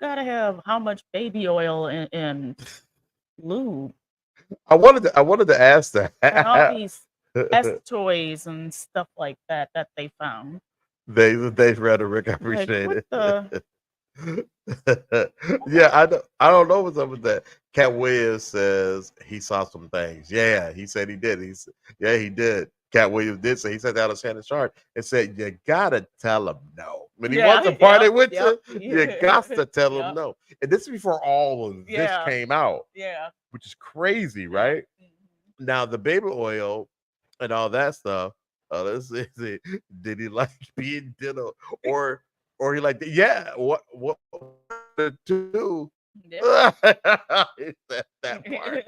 gotta have how much baby oil and lube? I wanted to ask that. And all these toys and stuff like that they found. They've read a Rick. I appreciate it. Yeah, I don't know what's up with that. Cat Williams says he saw some things. Yeah, he said he did. He did. Cat Williams did say he sat down to Shannon Sharp and said, "You gotta tell him no." When he wants to party with you, you got to tell him no. And this is before all of this came out. Yeah, which is crazy, right? Mm-hmm. Now the baby oil and all that stuff. Let's see, did he like being dinner or he like what to do? Yeah. that part.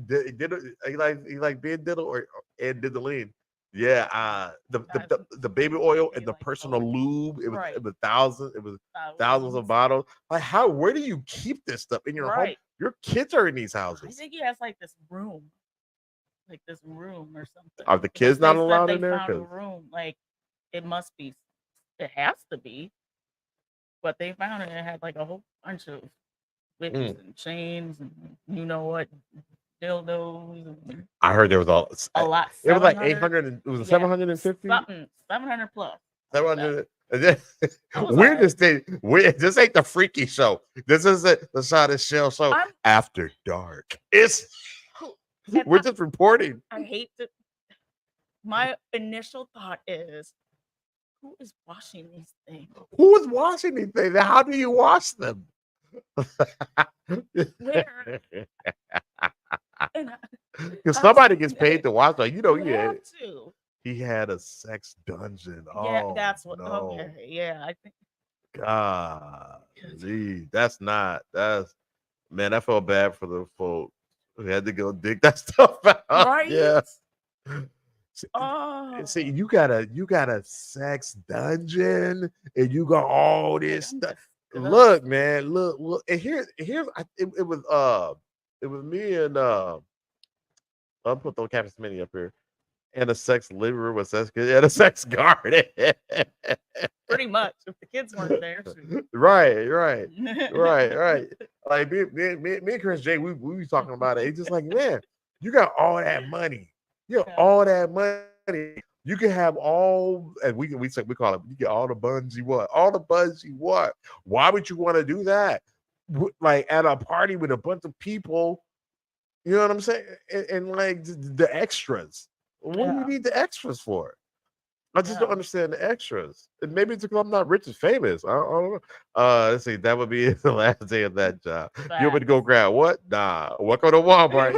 Did he like being diddle and did the lean? Yeah, the baby oil and the personal lube. It was thousands. It was thousands of bottles. Like where do you keep this stuff in your home? Your kids are in these houses. I think he has like this room or something. Are the kids not allowed in there? Found a room. Like it must be. It has to be. But they found it. It had like a whole bunch of whips and chains and you know what, dildos. I heard there was a lot. It was like 800. It was 750. 700 plus. 700. We're just this ain't the freaky show. This is the Shod Show after dark. We're just reporting. I hate to. My initial thought is, who is washing these things? Who is washing these things? How do you wash them? Where? Because somebody gets paid to watch. Like he had a sex dungeon. Yeah, that's what. No. Okay, yeah, I think. God, that's man. I felt bad for the folks who had to go dig that stuff out. Right? Yeah. See, you got a sex dungeon, and you got all this stuff. Look, man, look, and here's it was me and I'll put the Captain Smitty up here, and a sex living room with sex and a sex garden. Pretty much, if the kids weren't there. Right. Like me and Chris J, we was talking about it. It's just like, man, you got all that money. All that money. You can have all, and we call it. You get all the buns you want. All the buns you want. Why would you want to do that? Like at a party with a bunch of people. You know what I'm saying? And like the extras. What do you need the extras for? I just don't understand the extras. And maybe it's because I'm not rich and famous. I don't know. Let's see. That would be the last day of that job. You want me to go grab what? Nah. Welcome to Walmart.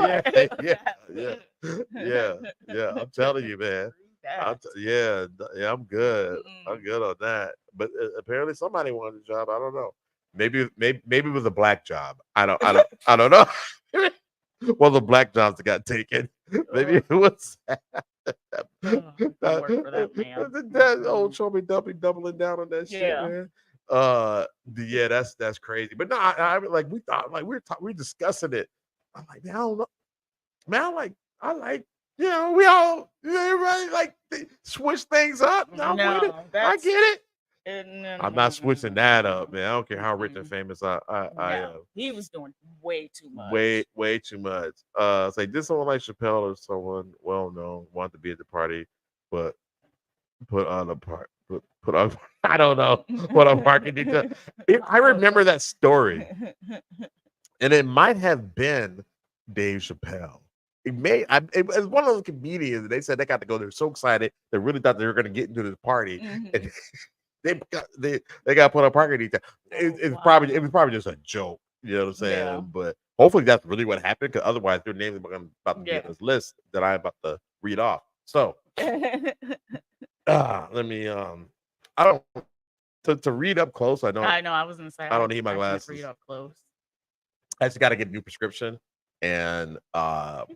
Yeah. I'm telling you, man. I'm good. I'm good on that. But apparently somebody wanted a job. I don't know. Maybe it was a black job. I don't know. Well, the black jobs that got taken. Maybe it was. Work for that man. That old Chubby Dumpy doubling down on that shit, man. Yeah, that's crazy. But no, I like we thought like we were discussing it. I'm like, man, I don't know, man. I like, you know, we all everybody like switch things up. No, I get it. No, I'm not switching that up, man. I don't care how rich and famous I am. He was doing way too much. Way too much. It's like this someone like Chappelle or someone well known wanted to be at the party, but put on a part. Put on. I don't know what I'm marketing to. I remember that story, and it might have been Dave Chappelle. It was one of those comedians. They said they got to go. They're so excited. They really thought they were going to get into this party, and they got put on parking detail. It was probably just a joke. You know what I'm saying? Yeah. But hopefully that's really what happened, because otherwise their names are about to be on this list that I'm about to read off. So let me I don't to read up close. I know I was gonna say I don't need my glasses. Read up close. I just got to get a new prescription, and well,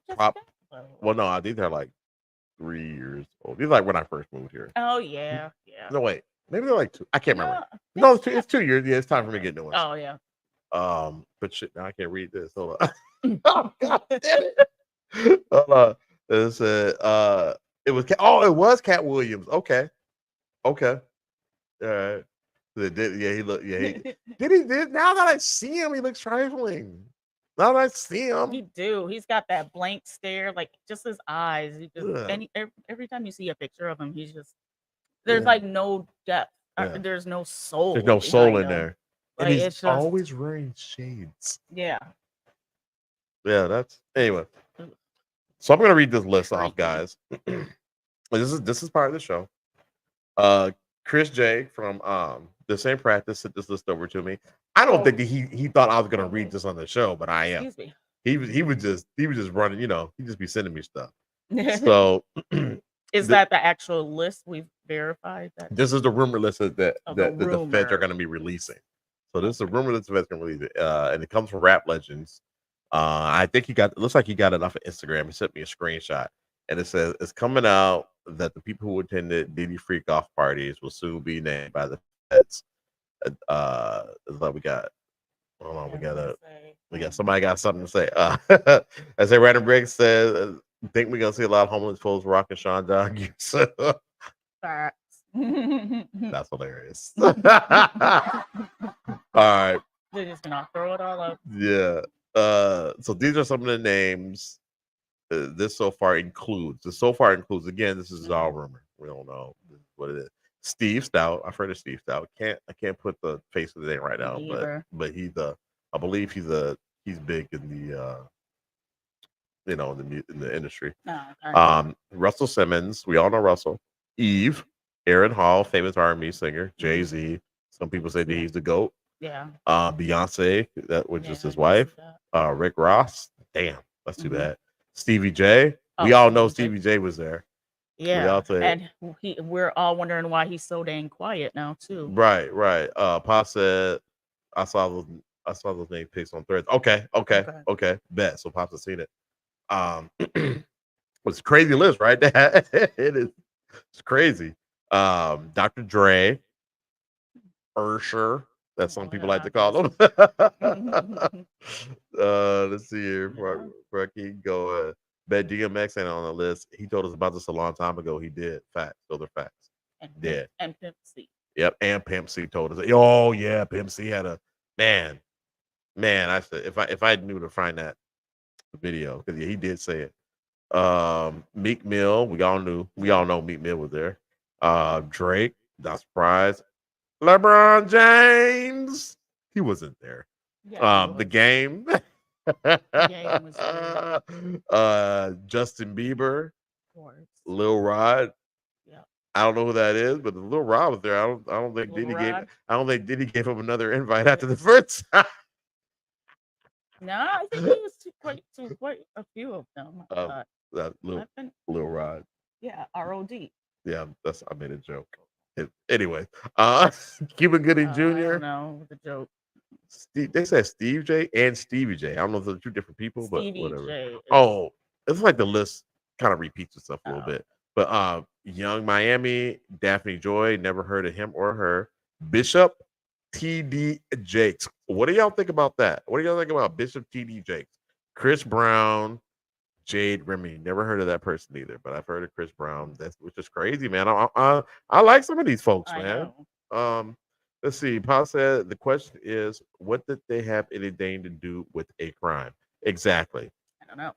no, these are like 3 years old. These are like when I first moved here. Oh yeah. No, wait, maybe they're like 2. I can't remember. No, it's 2 years. Yeah, it's time for me to get new ones. Oh yeah. But shit, now I can't read this. Hold on. Oh god damn it. Hold on. It said it was Cat Williams. Okay. All right. He looked. Yeah, he did. Now that I see him, he looks trifling. Now that I see him, He's got that blank stare, like just his eyes. He just every time you see a picture of him, he's just there's like no depth. There's no soul. There's no soul in there. Like, and he's always wearing shades. Yeah. Yeah. That's anyway. So I'm gonna read this list off, guys. This is part of the show. Chris J from the same practice sent this list over to me. I don't think that he thought I was gonna read this on the show, but I am. Excuse me. He was just running, you know, he'd just be sending me stuff. So is that the actual list we've verified? That this is the rumor list that the feds are gonna be releasing. So this is a rumor that the feds gonna release it. And it comes from Rap Legends. I think it looks like he got it off of Instagram. He sent me a screenshot, and it says it's coming out that the people who attended Diddy freak off parties will soon be named by the feds. It's like we got somebody got something to say. As a random break says, think we're gonna see a lot of homeless folks rocking Sean Dog. Facts. That's hilarious. All right. They're just gonna throw it all up. Yeah. So these are some of the names. This so far includes. Again, this is all rumor. We don't know what it is. Steve Stout. I've heard of Steve Stout. I can't put the face of the name right now, but I believe he's big in the in the industry. Russell Simmons. We all know Russell. Eve. Aaron Hall, famous R&B singer. Jay-Z. Some people say that he's the GOAT. Yeah. Beyonce, which is his wife. Rick Ross. Damn, that's too bad. Stevie J. We all know Stevie J was there. Yeah. And we're all wondering why he's so dang quiet now too. Right. Pop said I saw those name pics on Threads. Okay. Bet. So Pop's has seen it. It's a crazy list, right? It's crazy. Dr. Dre, Usher. That's some people like to call him. Let's see here. Before I keep going. Bet DMX ain't on the list. He told us about this a long time ago. He did. Facts. Those are facts. And Pimp C. Yep. And Pimp C told us. Oh yeah, Pimp C had a man. I said if I knew to find that video, because he did say it. Meek Mill. We all know Meek Mill was there. Drake. Not surprised. LeBron James. He wasn't there. Yeah, The Game. Justin Bieber. Lil Rod. Yeah. I don't know who that is, but Lil Rod was there. I don't think Diddy gave him another invite after the first time. No, I think he was to quite a few of them. That Lil Rod. Yeah, ROD. Yeah, I made a joke. Anyway, Cuba Gooding Jr. No, the joke. They said Steve J and Stevie J. I don't know if they're two different people, but Stevie whatever. J It's like the list kind of repeats itself a little bit. But Young Miami, Daphne Joy, never heard of him or her. Bishop TD Jakes. What do y'all think about that? What do y'all think about Bishop TD Jakes? Chris Brown, Jade Remy. Never heard of that person either, but I've heard of Chris Brown. Which is crazy, man. I like some of these folks, man. Let's see. Paul said the question is, what did they have anything to do with a crime? Exactly. I don't know.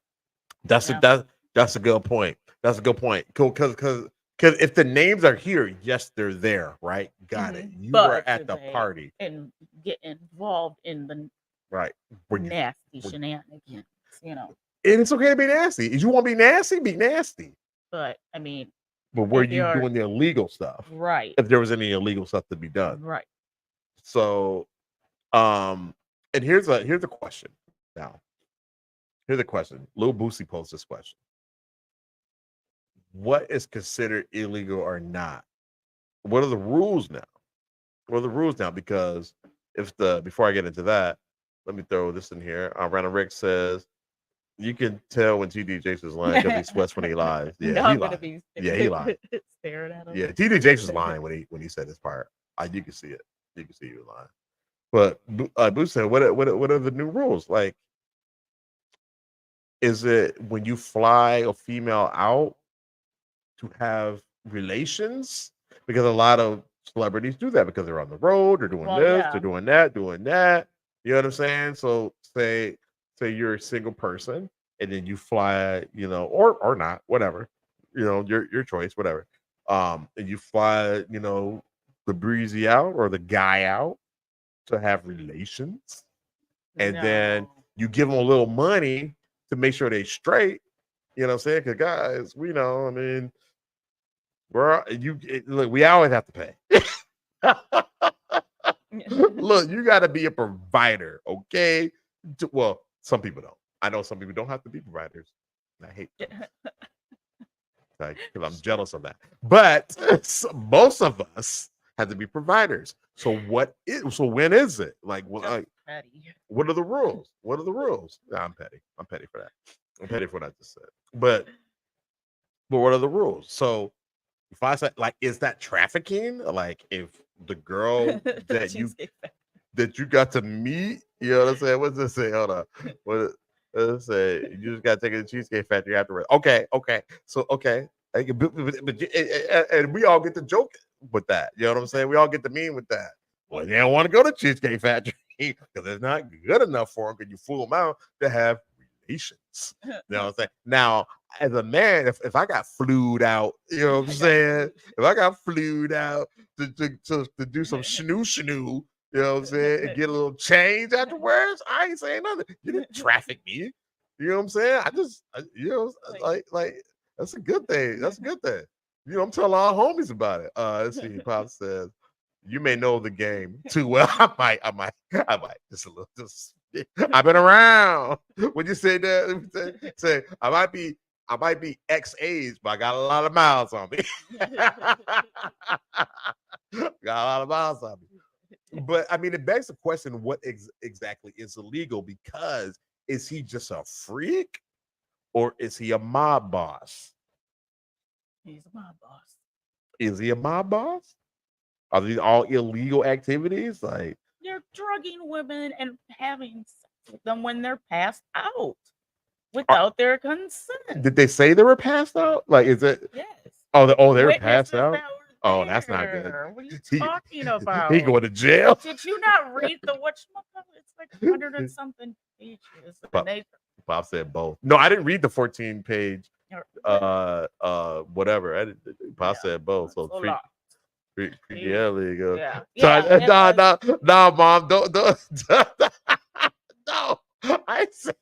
That's a good point. That's a good point. Cool, because if the names are here, yes, they're there, right? Got it. You were at the party and get involved in the nasty shenanigans, you know. And it's okay to be nasty. If you want to be nasty, be nasty. But I mean, but were you doing the illegal stuff? Right. If there was any illegal stuff to be done. Right. So and here's a question now. Here's a question. Lil Boosie posed this question. What is considered illegal or not? What are the rules now? What are the rules now? Because before I get into that, let me throw this in here. Random Rick says you can tell when TD Jakes is lying because he sweats when he lies. Yeah, he lied. He lied. Staring at him. Yeah, TD Jakes was lying when he said this part. You can see it. You can see he was lying. But Boo said, what are the new rules? Like, is it when you fly a female out to have relations? Because a lot of celebrities do that because they're on the road, they're doing they're doing that. You know what I'm saying? So say you're a single person and then you fly, you know, or not, whatever, you know, your choice, whatever. And you fly, you know, the breezy out or the guy out to have relations, and then you give them a little money to make sure they straight. You know what I'm saying? Because guys, we know, I mean, we always have to pay. Look, you got to be a provider, okay? Well, some people don't. I know some people don't have to be providers. I hate them. Because I'm jealous of that. But most of us have to be providers. So when is it? Like, what are the rules? What are the rules? I'm petty. I'm petty for that. I'm petty for what I just said. But what are the rules? So if I say, like, is that trafficking? Like, if the girl that you got to meet, you know what I'm saying? What's this say? Hold on. What does it say? You just got to take it to the Cheesecake Factory afterwards. Okay. So, okay. And we all get to joke with that. You know what I'm saying? We all get to mean with that. Well, they don't want to go to Cheesecake Factory because it's not good enough for them because you fool them out to have relations. You know what I'm saying? Now, as a man, if I got flued out, you know what I'm saying? If I got flued out to do some snoo, you know what I'm saying, and get a little change afterwards, I ain't saying nothing. You didn't traffic me. You know what I'm saying? You know, like that's a good thing. That's a good thing. You know, I'm telling our homies about it. Let's see. Pop says, you may know the game too well. I might. Just a little. I've been around. When you say that, say I might be X age, but I got a lot of miles on me. Got a lot of miles on me. But I mean, it begs the question: what exactly is illegal? Because is he just a freak, or is he a mob boss? He's a mob boss. Is he a mob boss? Are these all illegal activities? Like, they're drugging women and having sex with them when they're passed out without their consent. Did they say they were passed out? Like, is it? Yes. Oh, they were passed out. Oh, that's not good. What are you talking about? He going to jail. Did you not read the whatchamacallit? It's like 100 and something pages. Bob said both. No, I didn't read the 14-page. Whatever. I didn't. Bob said both. So there you go. Yeah. No, Mom, don't. No, I said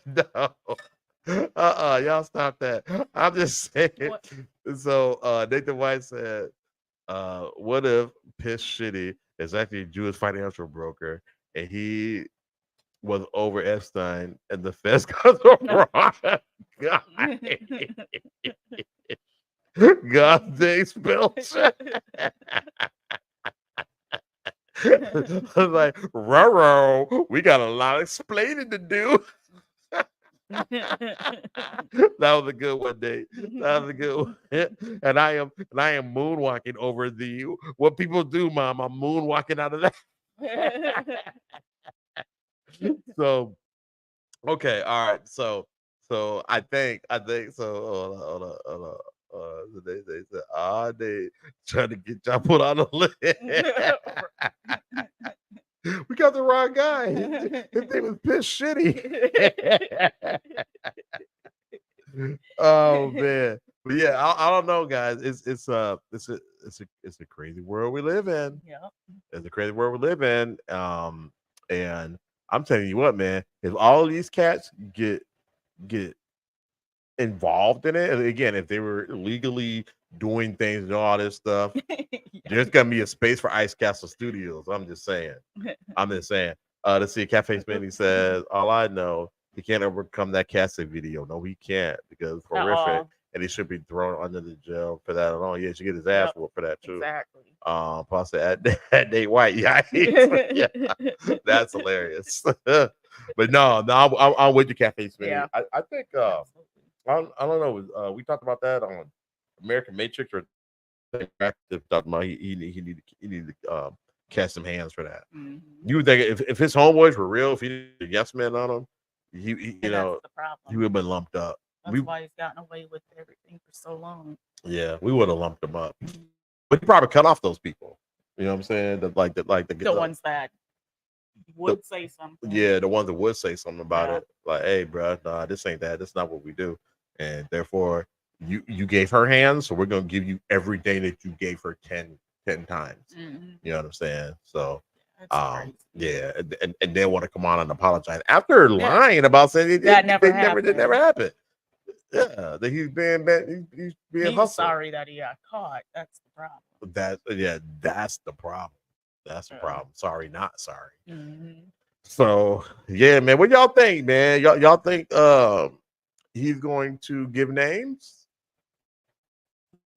no. Y'all stop that. I'm just saying. What? So Nathan White said, what if Piss Shitty is actually a Jewish financial broker and he was over Epstein and the feds got the wrong guy? God dang spells. Like, Roro, we got a lot of explaining to do. That was a good one, Dave. That was a good one. And I am moonwalking over the what people do, Mom. I'm moonwalking out of that. So okay, all right. So I think so. Hold on. They said, they trying to get y'all put on the list. We got the wrong guy. His name was Piss Shitty. Oh man, but yeah, I don't know, guys. It's a crazy world we live in. Yeah. It's a crazy world we live in. And I'm telling you what, man, if all of these cats get involved in it, and again, if they were legally doing things and all this stuff, there's gonna be a space for Ice Castle Studios. I'm just saying. Let's see, Cafe Smitty says, all I know, he can't overcome that Cassie video. No, he can't because it's horrific. And he should be thrown under the jail for that alone. Yeah, he should get his ass whooped for that too. Exactly. Plus at Nate White, yeah, that's hilarious. But no, I'm with you, Cafe Smitty. Yeah. I think I don't know. We talked about that on AmeriKan MatriX, or talking about he needed to catch some hands for that. Mm-hmm. You would think if his homeboys were real, if he did a yes man on him, he you know, he would have been lumped up. That's why he's gotten away with everything for so long. Yeah, we would have lumped him up. But he probably cut off those people. You know what I'm saying? The ones that would say something. Yeah, the ones that would say something about it. Like, hey, bro, nah, this ain't that. This not what we do. And therefore, you gave her hands, so we're gonna give you everything that you gave her 10 times. Mm-hmm. You know what I'm saying? So crazy. yeah, and they want to come on and apologize after lying about saying that never happened. Yeah, that he's being hustled. Sorry that he got caught. That's the problem. That's the problem. That's the problem. Sorry, not sorry. Mm-hmm. So yeah, man, what y'all think, man? Y'all think he's going to give names?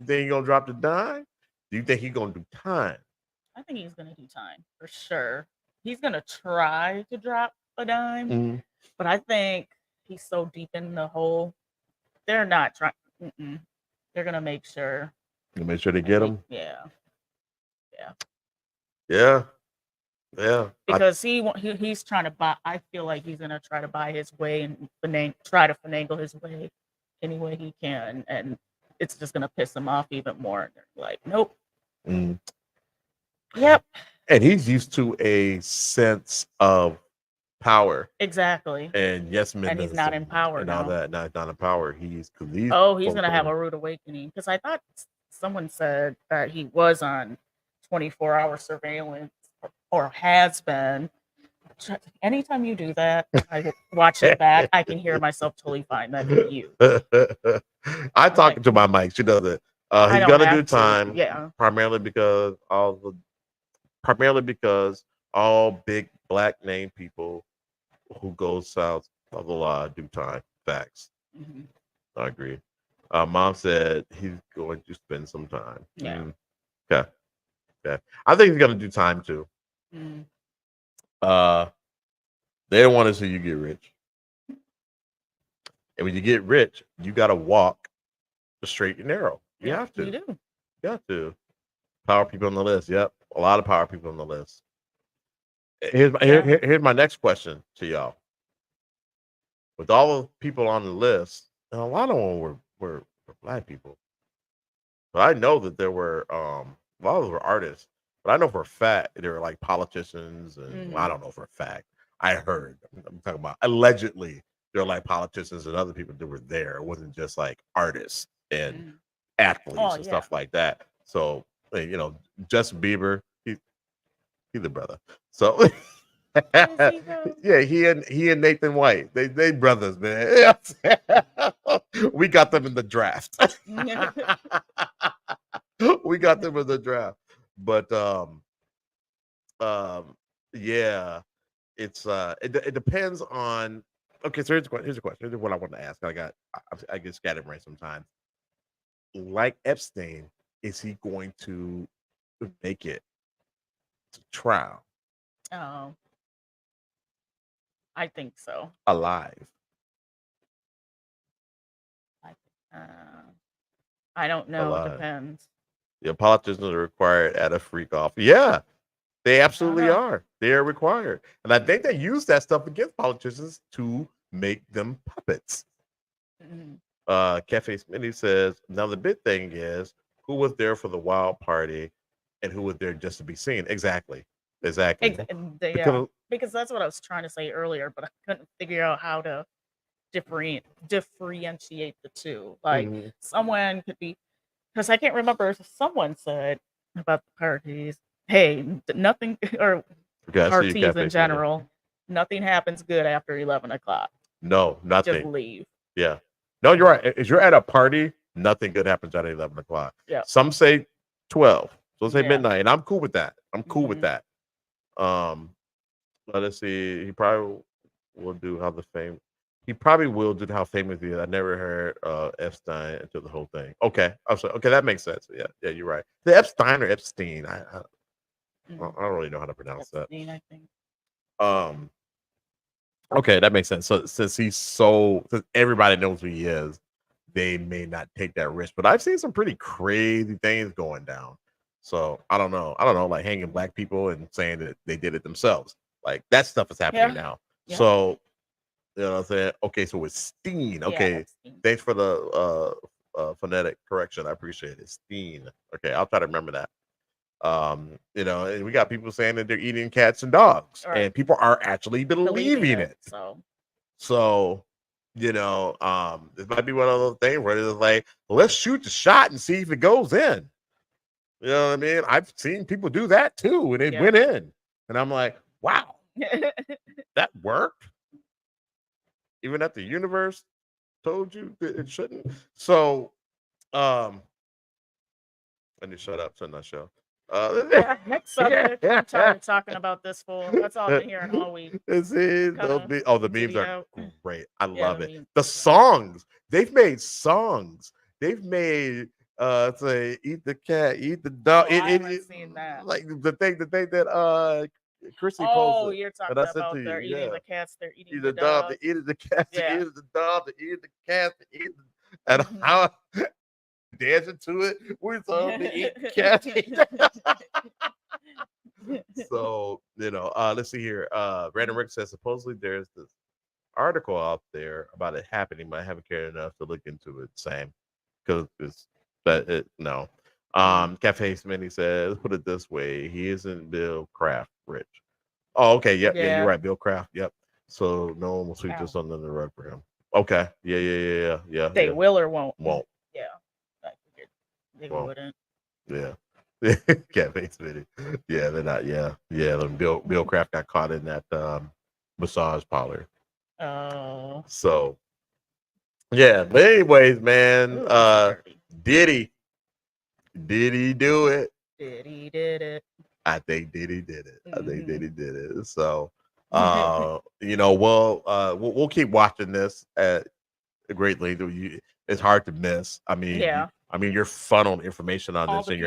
You think he's gonna drop the dime? Do you think he's gonna do time? I think he's gonna do time for sure. He's gonna try to drop a dime, but I think he's so deep in the hole. They're not trying. They're gonna make sure. Make sure they get him. Yeah. Because he's trying to buy. I feel like he's gonna try to buy his way and try to finagle his way any way he can, and it's just gonna piss him off even more. And they're like, nope. Yep. And he's used to a sense of power. Exactly. And yes, man, and he's not in power and now. All that. Not in power. He's gonna have a rude awakening. Because I thought someone said that he was on 24-hour surveillance or has been. Anytime you do that, I watch it back. I can hear myself totally fine. That's you. I'm talking to my mic. She does it. He's gonna do time. Yeah. Primarily because all big black name people who go south of the law do time. Facts. Mm-hmm. I agree. Mom said he's going to spend some time. Yeah. Okay. I think he's gonna do time too. They don't want to see you get rich. And when you get rich, you gotta walk the straight and narrow. You have to. You do. You have to. Power people on the list. Yep. A lot of power people on the list. Here's my next question to y'all. With all the people on the list, and a lot of them were black people. But I know that there were a lot of them were artists. But I know for a fact they were like politicians, and I don't know for a fact. I heard. I'm talking about allegedly they're like politicians and other people that were there. It wasn't just like artists and athletes and stuff like that. So Justin Bieber, he's the brother. So yeah, he and Nathan White, they brothers, man. We got them in the draft. We got them in the draft. But yeah, it's it depends on. Okay, so here's a question. Here's what I want to ask. I get scatterbrained sometimes. Like Epstein, is he going to make it to trial? Oh, I think so. Alive. I don't know. It depends. Yeah, politicians are required at a freak off. Yeah, they absolutely are. They are required. And I think they use that stuff against politicians to make them puppets. Cafe Smitty says, now the big thing is who was there for the wild party and who was there just to be seen. Exactly. Because that's what I was trying to say earlier, but I couldn't figure out how to differentiate the two. Like someone could be, because I can't remember, someone said about the parties, hey, nothing, or parties in general, nothing happens good after 11 o'clock. No, nothing. Just leave. Yeah. No, you're right. If you're at a party, nothing good happens at 11 o'clock. Yeah. Some say 12. Some say midnight. And I'm cool with that. I'm cool with that. Let us see. He probably will do how famous he is. I never heard Epstein until the whole thing. Okay. Okay, that makes sense. Yeah, you're right. The Epstein or Epstein. I don't really know how to pronounce Epstein, that. I think. Okay, that makes sense. So since everybody knows who he is, they may not take that risk. But I've seen some pretty crazy things going down. So I don't know, like hanging black people and saying that they did it themselves. Like that stuff is happening now. Yeah. So you know what I'm saying? Okay, so it's Steen. Okay. Yeah, thanks for the phonetic correction. I appreciate it. Steen. Okay, I'll try to remember that. And we got people saying that they're eating cats and dogs, and people are actually believing it. So this might be one of those things where it's like, let's shoot the shot and see if it goes in. You know what I mean? I've seen people do that too, and it went in, and I'm like, wow, that worked. Even if the universe told you that it shouldn't. So, I need to shut up, so not show. Next subject. I'm tired of talking about this fool. That's all I've been hearing all week. The memes are great. I love it. The songs. They've made songs. They've made say eat the cat, eat the dog. I haven't seen that. Like the thing that Chrissy posted. You're talking about they're eating the cats, they're eating the dog. They eating the cats, they eating the dog, they eating the cats, they eating and how dancing to it. We're so eat cats. So let's see here. Random Rick says supposedly there's this article out there about it happening, but I haven't cared enough to look into it. Same, because no. Cafe Smitty says, put it this way, he isn't Bill Kraft rich. Oh, okay, yeah, you're right, Bill Kraft. Yep. So no one will sweep this under the rug for him. Okay, yeah. They will or won't. Won't. Yeah, I figured they wouldn't. Yeah. Cafe Smitty. Yeah, they're not. Yeah. Bill Kraft got caught in that massage parlor. Oh. So yeah, but anyways, man, Diddy do it. Diddy did it. I think Diddy did it. So we'll keep watching this at greatly. It's hard to miss. I mean, you're funneled information on this in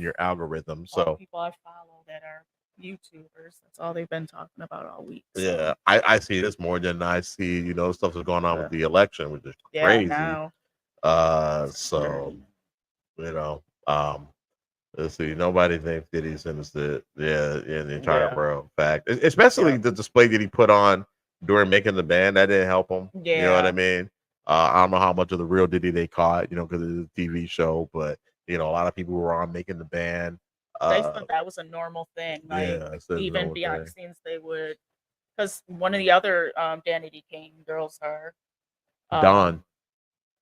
your algorithm. So all the people I follow that are YouTubers, that's all they've been talking about all week. So. Yeah, I see this more than I see, stuff that's going on with the election, which is crazy. Now. So let's see. Nobody thinks Diddy's innocent. Yeah, in the entire world. Fact, especially the display that he put on during making the band, that didn't help him. Yeah, you know what I mean. I don't know how much of the real Diddy they caught, because of the TV show, but a lot of people were on making the band. They thought that was a normal thing. Like even behind the scenes, they would, because one of the other Danity Kane girls are Dawn.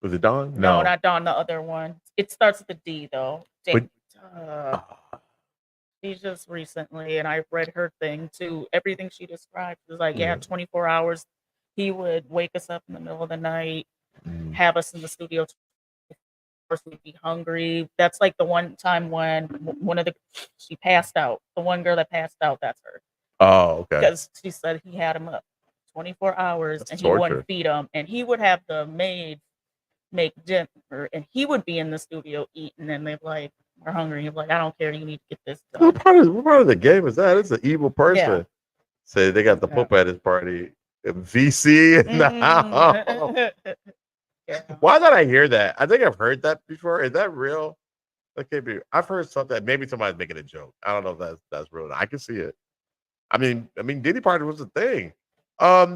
Was it Dawn? No, not Dawn. The other one. It starts with a D though. She just recently, and I read her thing too. Everything she described was like, 24 hours. He would wake us up in the middle of the night, have us in the studio. We'd be hungry. That's like the one time when she passed out. The one girl that passed out, that's her. Oh, okay. Because she said he had him up 24 hours and he wouldn't feed him, and he would have the maid make dinner, and he would be in the studio eating, and they're like, "We're hungry." He's like, "I don't care. You need to get this done." What part of the game is that? It's an evil person. Yeah. Say they got the Pope at his party. VC in the house. Yeah. Why did I hear that? I think I've heard that before. Is that real? That can't be. I've heard something. Maybe somebody's making a joke. I don't know if that's real. I can see it. I mean, Diddy party was a thing.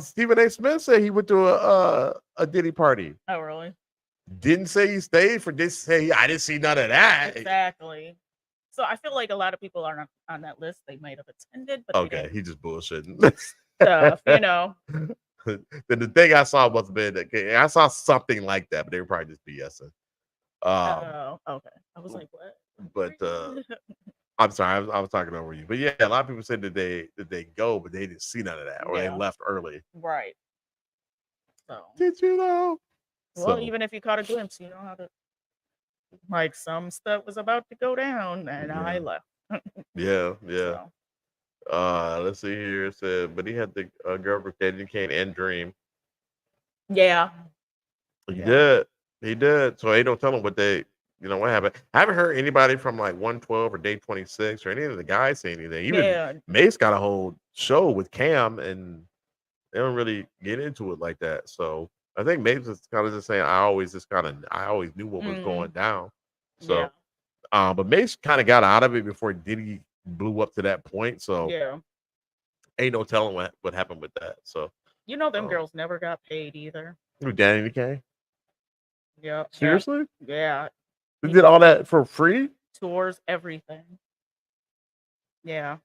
Stephen A. Smith said he went to a Diddy party. Oh, really? Didn't say he stayed for this. Say I didn't see none of that. Exactly. So I feel like a lot of people are not on that list. They might have attended, but Okay, he just bullshitting. Stuff, you know. Then the thing I saw must have been that I saw something like that, but they were probably just BSing. Oh, okay. I was like, what? But I'm sorry, I was talking over you. But yeah, a lot of people said that they go, but they didn't see none of that, or they left early. Right. So did you know? Well, even if you caught a glimpse, you know how to. Like some stuff was about to go down, and I left. Yeah. So. Let's see here. It said, but he had the girl with Eddie Kane and Dream. Yeah. He did. So they don't tell him what they, what happened. I haven't heard anybody from like 112 or Day 26 or any of the guys say anything. Even Mace got a whole show with Cam, and they don't really get into it like that. So I think Mace is kind of just saying, I always knew what was going down. So, but Mace kind of got out of it before Diddy blew up to that point. So ain't no telling what happened with that. So them girls never got paid either. Who, Danny Kane? Yeah. Seriously? Yeah. They did all that for free? Tours, everything. Yeah.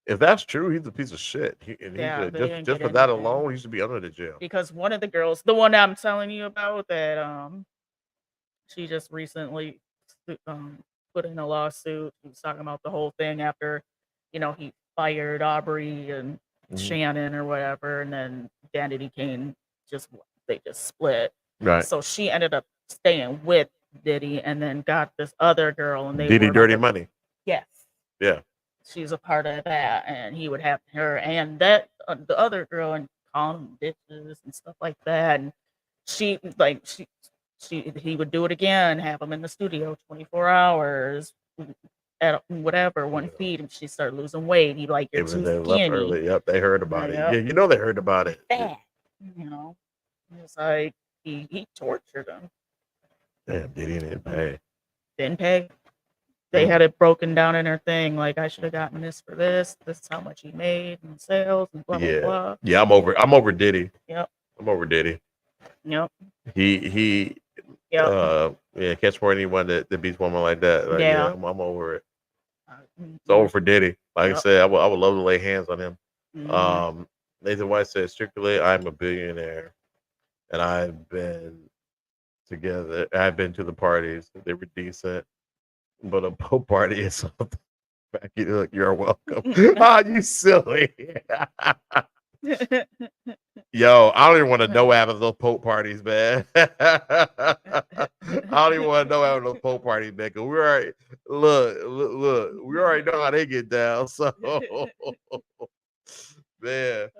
If that's true, he's a piece of shit. Just for that alone, he should be under the jail. Because one of the girls, the one I'm telling you about, that she just recently put in a lawsuit. He was talking about the whole thing after, he fired Aubrey and Shannon or whatever, and then Danny Kane they just split. Right. So she ended up staying with Diddy, and then got this other girl, and they Diddy Dirty Money. Yes. Yeah. She's a part of that, and he would have her and that the other girl and call them bitches and stuff like that. And he would do it again, have them in the studio 24 hours at whatever one feed, and she started losing weight. He like, you're too skinny. Yep, they heard about it. Yeah, they heard about it. That, it's like he tortured them. Damn, Diddy didn't pay. Didn't pay. They had it broken down in her thing. Like, I should have gotten this for this. This is how much he made in sales and blah blah blah. Yeah, I'm over Diddy. Yep. I'm over Diddy. Yep. He catch for anyone that beats woman like that. Like, I'm over it. It's over for Diddy. Like I said, I would love to lay hands on him. Nathan White said, strictly, I'm a billionaire, and I've been to the parties. They were decent, but a Pope party is something. Look, you're welcome. You silly. Yo, I don't even want to know what happens at those Pope parties, man. I don't even want to know what happens at those Pope parties, man. Cause we already look. We already know how they get down. So, man,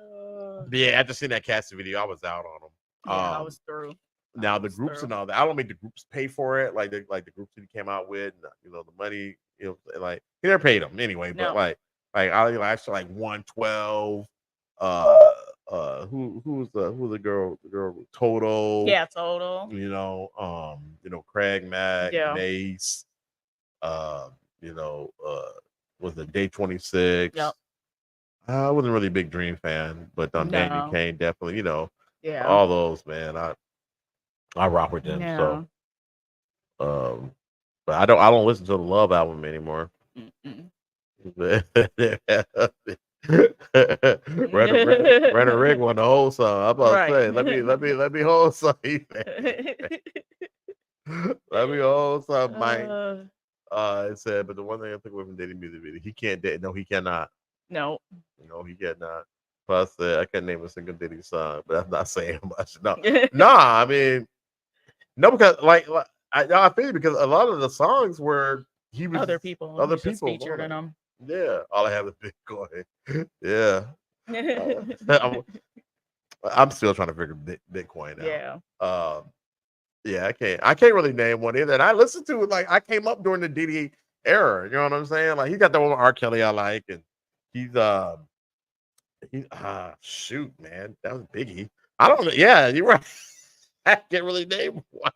after seeing that casting video, I was out on them. I was through. Now the groups and all that, I don't make the groups pay for it. Like the groups that he came out with, the money, like he never paid them anyway. But like I actually like 112. Who was the girl? The girl Toto. Yeah, Toto. Craig Mack, Mace. Was the Day 26. Yep. I wasn't really a big Dream fan, but Danny Kane definitely. Yeah. All those, man. I rock with them. Yeah. So, but I don't listen to the Love album anymore. Rent a rig won the whole song. I'm about to say, let me hold some. Let me hold some, Mike. It said, but the one thing I took away from Diddy music video, he can't date. No, he cannot. No, he cannot. Plus, I can't name a single Diddy song, but I'm not saying much. No, I mean, no, because I feel because a lot of the songs were other people featured in them. Yeah, all I have is Bitcoin. Yeah, I'm still trying to figure Bitcoin out. Yeah, I can't really name one either. And I listened to it I came up during the Diddy era. You know what I'm saying? Like he got the one with R. Kelly I like, and he's shoot, man, that was Biggie. I don't know. Yeah, you're right. I can't really name one.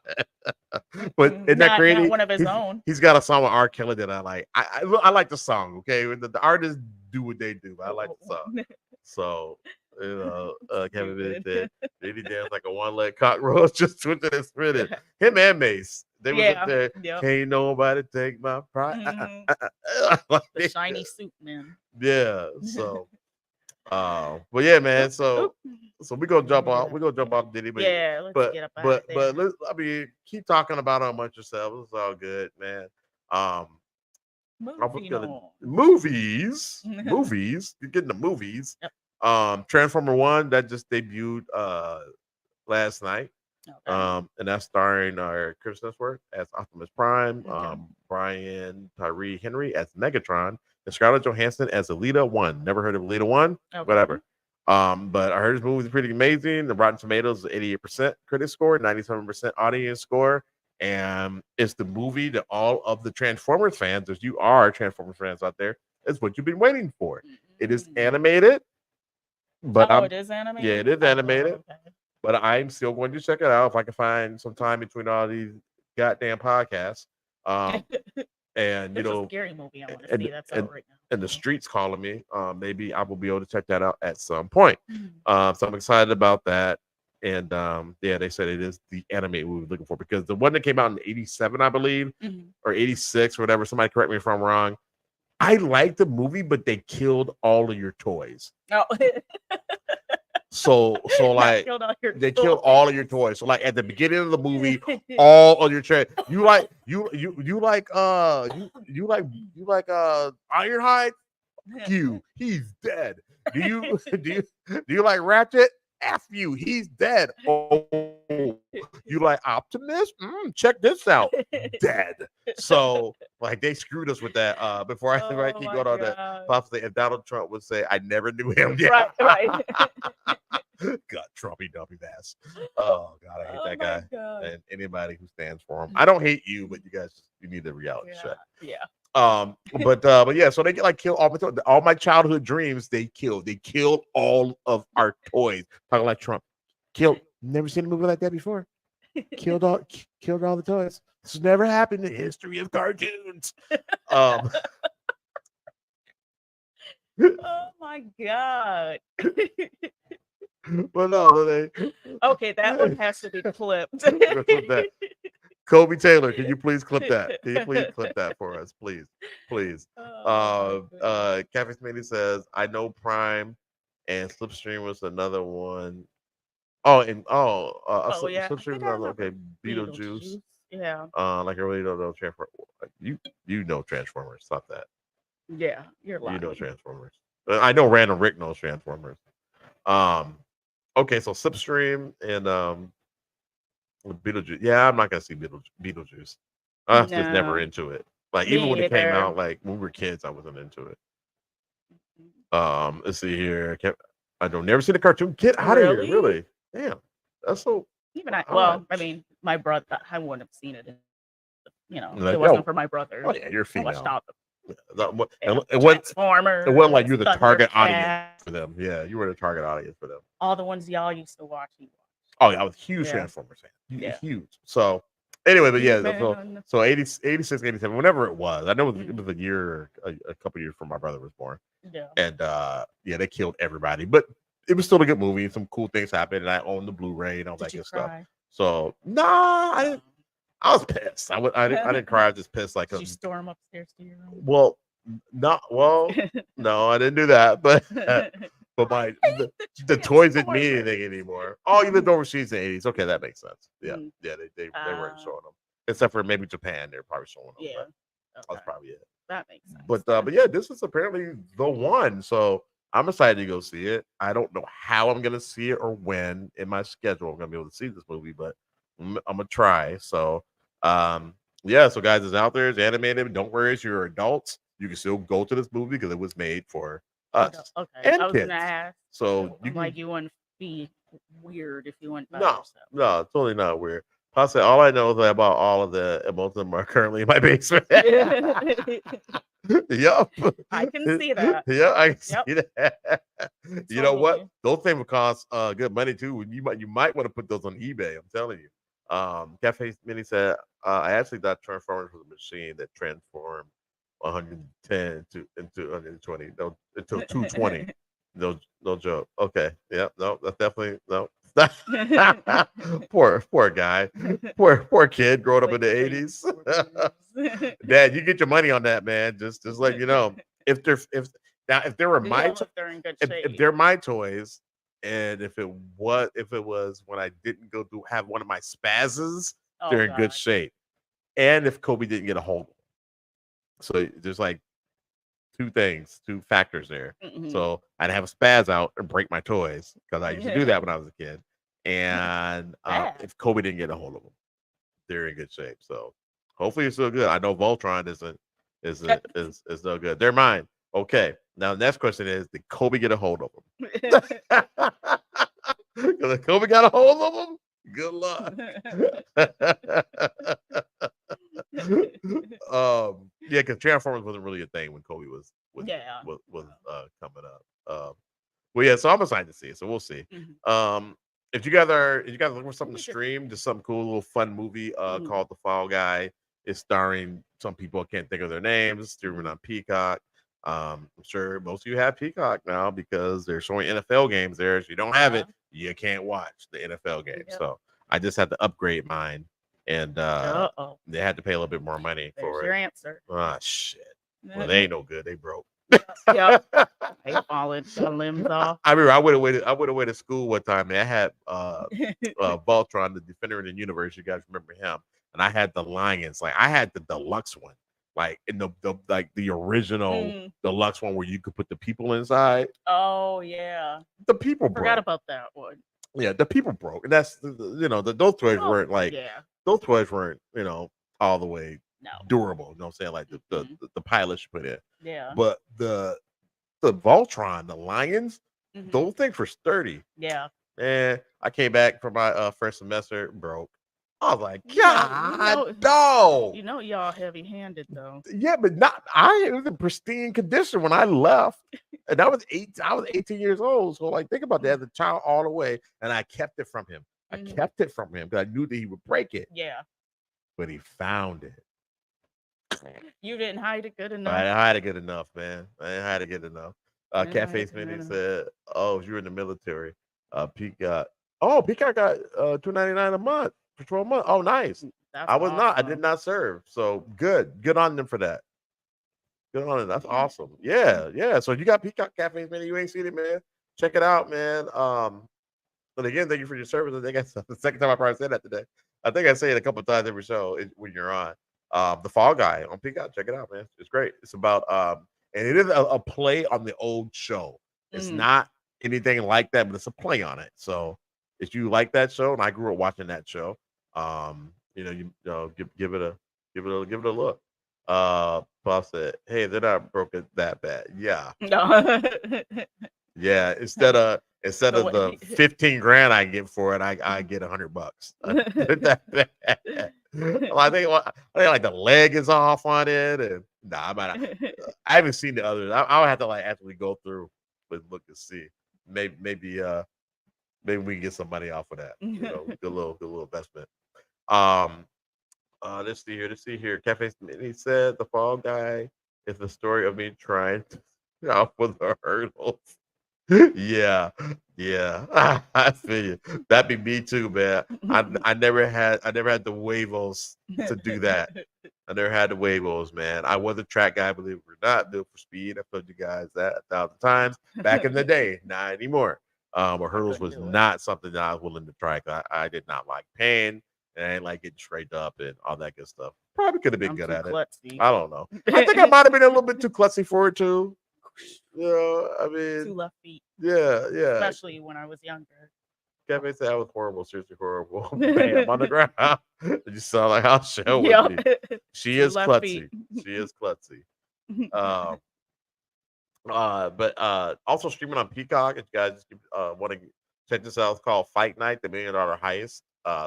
But isn't that crazy? Not one of his own. He's got a song with R. Kelly that I like. I like the song. Okay, the artists do what they do. But I like the song. So Kevin Bennett said he danced like a one-leg cockroach, just twitching and spinning. Him and Mace. They was up there. Yep. Can't nobody take my pride. The shiny suit, man. Yeah. So, but yeah, man. So we gonna jump off. We gonna jump off Diddy. But let's get up out there. let's. I mean, keep talking about it amongst yourselves. It's all good, man. Movies. You're getting the movies. Yep. Transformer 1 that just debuted last night. Okay. And that's starring Chris Hemsworth as Optimus Prime, Brian Tyree Henry as Megatron, and Scarlett Johansson as Alita 1. Never heard of Alita 1, whatever. But I heard this movie is pretty amazing. The Rotten Tomatoes is 88% critic score, 97% audience score, and it's the movie that all of the Transformers fans, if you are Transformers fans out there, is what you've been waiting for. Mm-hmm. It is animated, but it is animated. Yeah, it is animated. Okay. But I'm still going to check it out if I can find some time between all these goddamn podcasts. And it's a scary movie. I want to see that's out right now. And the streets calling me. Maybe I will be able to check that out at some point. So I'm excited about that. And they said it is the anime we were looking for, because the one that came out in 87, I believe, or 86 or whatever. Somebody correct me if I'm wrong. I like the movie, but they killed all of your toys. Oh. So like they killed all of your toys. So like at the beginning of the movie, all of your trash. You like Ironhide? He's dead. Do you like Ratchet? F you, he's dead. Oh, you like Optimus? Check this out. Dead. So like they screwed us with that. Before I keep going on that, possibly if Donald Trump would say, I never knew him. Yeah. Right. God, Trumpy dumpy ass. Oh God, I hate that guy. God. And anybody who stands for him. I don't hate you, but you guys need a reality check. Yeah. But yeah, so they get like kill all my childhood dreams. They killed all of our toys. Talking like Trump. Never seen a movie like that before. Killed all the toys. This has never happened in the history of cartoons. Oh my God. But no, okay, that one has to be clipped. Kobe Taylor, can you please clip that? Can you please clip that for us, please? Kathy Smitty says, I know Prime and Slipstream was another one. Slipstream was another. Okay, Beetlejuice. Yeah. Like I really don't know Transformers. You know Transformers. Stop that. Yeah, you're lying. You know Transformers. I know Random Rick knows Transformers. Okay, so Slipstream and Beetlejuice. Yeah, I'm not gonna see Beetlejuice. I was just never into it. Like even when it came out, like when we were kids, I wasn't into it. Let's see here. I don't never see the cartoon. Get out of here, really? Damn, that's so. Even I mean, my brother, I wouldn't have seen it. Like, it wasn't for my brother. Oh yeah, you're female. It wasn't like you're the target audience for them. Yeah, you were the target audience for them. All the ones y'all used to watch. Oh yeah, I was a huge Transformers fan. Yeah. Huge. So anyway, but yeah, so 86, 87, whenever it was. I know it was a year, a couple years before my brother was born. Yeah. And they killed everybody. But it was still a good movie. Some cool things happened, and I owned the Blu-ray and all that good stuff. So I didn't. I was pissed. I didn't cry. I was just pissed. Like, did you storm upstairs to your room? Well, no, I didn't do that. But the toys didn't mean anything anymore. Oh, you lived overseas in the 80s. Okay, that makes sense. Yeah, they weren't showing them, except for maybe Japan. They're probably showing them. Yeah, that's probably it. That makes sense. But yeah, this is apparently the one. So I'm excited to go see it. I don't know how I'm gonna see it or when in my schedule I'm gonna be able to see this movie, but I'm gonna try. So so guys, it's out there. It's animated. Don't worry, if you're adults, you can still go to this movie because it was made for us. Okay, and I was kids. Gonna ask. So you wouldn't be weird if you went by yourself. No, it's totally not weird. I said all I know is about all of them. Most of them are currently in my basement. Yep. I can see that. Yeah, I can Yep. see that. You know what? Those things will cost good money too. You might want to put those on eBay. I'm telling you. Cafe Mini said, I actually thought Transformers was a machine that transformed 110 into 120. No, until 220. No joke. Okay. Yeah. No, that's definitely no. poor guy. Poor kid growing up in the 80s. Dad, you get your money on that, man. Just let you know. If there were my if they're my toys, and if it was when I didn't go through have one of my spazzes, they're in good shape. And if Kobe didn't get a hold of them. So there's like two factors there. So I'd have a spaz out and break my toys because I used to do that when I was a kid. And if Kobe didn't get a hold of them, they're in good shape. So hopefully it's still good. I know Voltron is no good. They're mine. Okay. Now the next question is, did Kobe get a hold of them? Because if Kobe got a hold of them, good luck. Yeah, because Transformers wasn't really a thing when Kobe was coming up. Well, yeah, so I'm excited to see it. So we'll see. If you guys looking for something to stream, just some cool little fun movie called The Fall Guy. It's starring some people I can't think of their names. Streaming on Peacock. I'm sure most of you have Peacock now because they're showing NFL games there. If you don't have it, you can't watch the NFL games. So I just had to upgrade mine, and they had to pay a little bit more money for your it. answer. Oh shit! Well, they ain't no good. They broke. Yep. They falling limbs off. I remember I would have waited school one time, and I had Voltron, the Defender in the Universe. You guys remember him? And I had the Lions. Like I had the deluxe one, like in the original deluxe one where you could put the people inside. Oh yeah, the people forgot broke. about that one. Yeah, the people broke, and that's those toys weren't like those toys weren't all the way durable. You know what I'm saying? Like the pilots you put in. Yeah. But the Voltron, the Lions, those things were sturdy. Yeah. And I came back from my first semester, broke. I was like, no. Y'all heavy-handed though. Yeah, but it was in pristine condition when I left. And I was 18 years old. So like think about that as a child all the way. And I kept it from him. I kept it from him because I knew that he would break it. Yeah. But he found it. You didn't hide it good enough. I didn't hide it good enough, man. I didn't hide it good enough. Cafe Smitty said, "Oh, if you're in the military, Peacock got $2.99 a month for 12 months. Oh, nice. I was not. I did not serve. So good on them for that. Good on them. That's awesome. Yeah. So you got Peacock, Cafe Smitty. You ain't seen it, man. Check it out, man. But again, thank you for your service. I think that's the second time I probably said that today. I think I say it a couple of times every show when you're on. The Fall Guy on Peacock. Check it out, man. It's great. It's about and it is a play on the old show. It's not anything like that, but it's a play on it. So if you like that show, and I grew up watching that show, give it a look. Puff said, "Hey, they're not broken that bad." Yeah. No. Yeah. Instead of the 15 grand I get for it, I get $100. That bad. Well, I think like the leg is off on it, and I haven't seen the others. I'll have to like actually go through and look and see. Maybe we can get some money off of that. Good little investment. Let's see here. Cafe he said The Fall Guy is the story of me trying to get off with the hurdles. Yeah. I feel you. That'd be me too, man. I never had the huevos to do that. I never had the huevos, man. I was a track guy, believe it or not, built for speed. I've told you guys that 1,000 times back in the day, not anymore. But hurdles was not something that I was willing to try. I did not like pain, and I didn't like getting straight up and all that good stuff. Probably could have been good at it. I don't know. I think I might have been a little bit too klutzy for it too. I mean, 2 left feet. Yeah. Especially when I was younger. Kevin said I was horrible, seriously horrible. Bam on the ground. You sound like how Shell would be. She is klutzy. She is klutzy. But also streaming on Peacock. If you guys want to check this out, it's called Fight Night: The $1 Million Heist.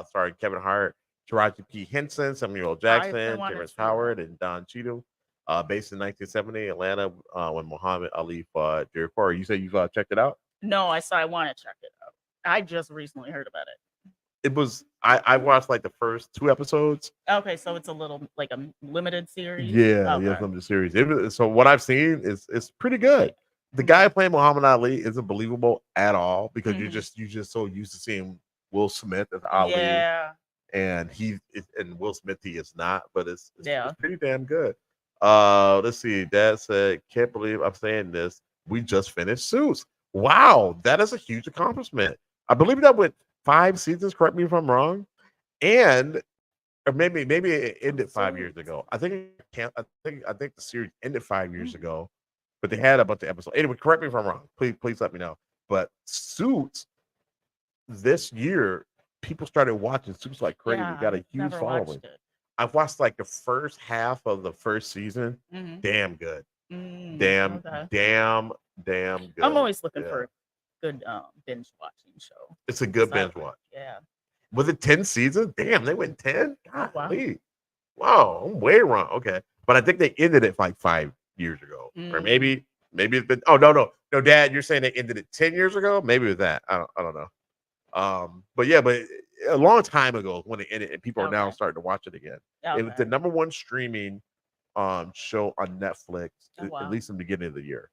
Starring Kevin Hart, Taraji P. Henson, Samuel L. Jackson, Terrence Howard, and Don Cheadle. based in 1970 Atlanta, when Muhammad Ali fought Decor. You said you checked it out? No, I want to check it out. I just recently heard about it. It was I watched like the first 2 episodes. Okay, so it's a little like a limited series. Yeah, okay. yeah, from the series. So what I've seen is it's pretty good. The guy playing Muhammad Ali isn't believable at all because you just so used to seeing Will Smith as Ali. Yeah. And and Will Smith he is not, but it's Yeah. pretty damn good. Let's see. Dad said, "Can't believe I'm saying this. We just finished Suits. Wow, that is a huge accomplishment. I believe that went 5 seasons. Correct me if I'm wrong, and or maybe it ended 5 years ago. I think the series ended 5 years ago, but they had a bunch of episodes. Anyway, correct me if I'm wrong. Please let me know. But Suits this year, people started watching Suits like crazy. Yeah, Got a huge following. I've watched like the first half of the first season. Damn good. Damn good. I'm always looking for a good binge watching show. It's a good binge watch. Yeah. Was it 10 seasons? Damn, they went 10? Wow. Wow, I'm way wrong. Okay. But I think they ended it like 5 years ago. Or maybe it's been no, Dad, you're saying they ended it 10 years ago? Maybe it was that. I don't know. But a long time ago when it ended, and people are now starting to watch it again. Okay. It was the number 1 streaming show on Netflix, at least in the beginning of the year.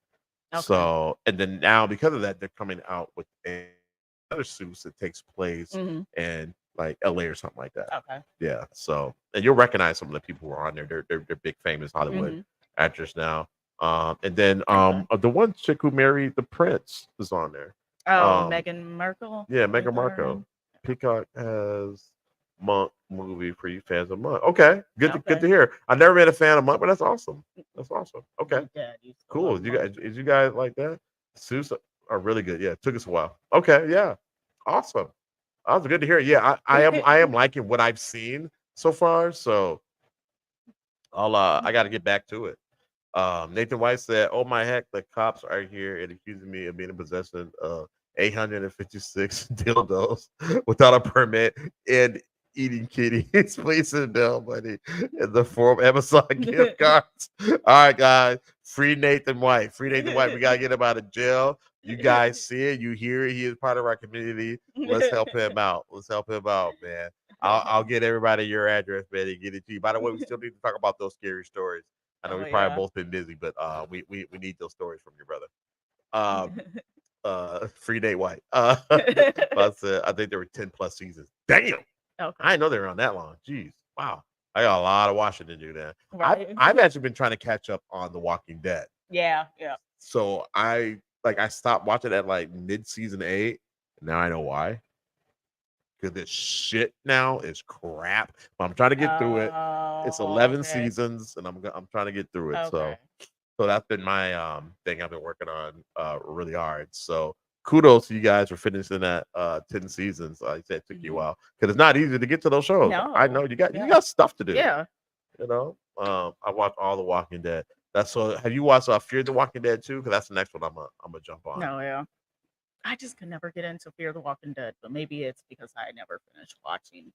Okay. So, and then now because of that, they're coming out with another Suits that takes place in like LA or something like that. Okay. Yeah. So, and you'll recognize some of the people who are on there. They're big famous Hollywood actors now. And then the one chick who married the prince is on there. Oh, Meghan Markle. Yeah, Meghan Markle. Peacock has Monk movie for you fans of Monk. Okay, good to hear. I've never been a fan of Monk, but that's awesome. Okay, cool. You guys like that? Suits are really good. Yeah, it took us a while. Okay, yeah, awesome. That was good to hear. Yeah, I am liking what I've seen so far. So I got to get back to it. Nathan White said, "Oh my heck, the cops are here and accusing me of being in possession of 856 dildos without a permit and eating kitties. Please send down money in the form of Amazon gift cards." All right, guys, free Nathan White. We gotta get him out of jail. You guys see it, you hear it. He is part of our community. Let's help him out. Man. I'll get everybody your address, man, and get it to you. By the way, we still need to talk about those scary stories. I know we've probably both been busy, but we need those stories from your brother. Free Nate White. I think there were 10 plus seasons. Damn. Okay. I didn't know they were on that long. Jeez. Wow. I got a lot of watching to do there. Right. I've actually been trying to catch up on The Walking Dead. Yeah. So I stopped watching at like mid-season 8. Now I know why. Because this shit now is crap. But I'm trying to get through it. It's 11 seasons, and I'm trying to get through it. Okay. So that's been my thing I've been working on really hard. So kudos to you guys for finishing that 10 seasons. Like I said, it took you a while because it's not easy to get to those shows. No. I know you got stuff to do. Yeah. You know, I watched all The Walking Dead. Have you watched Fear the Walking Dead too? Because that's the next one I'm gonna jump on. No, yeah. I just could never get into Fear the Walking Dead, but maybe it's because I never finished watching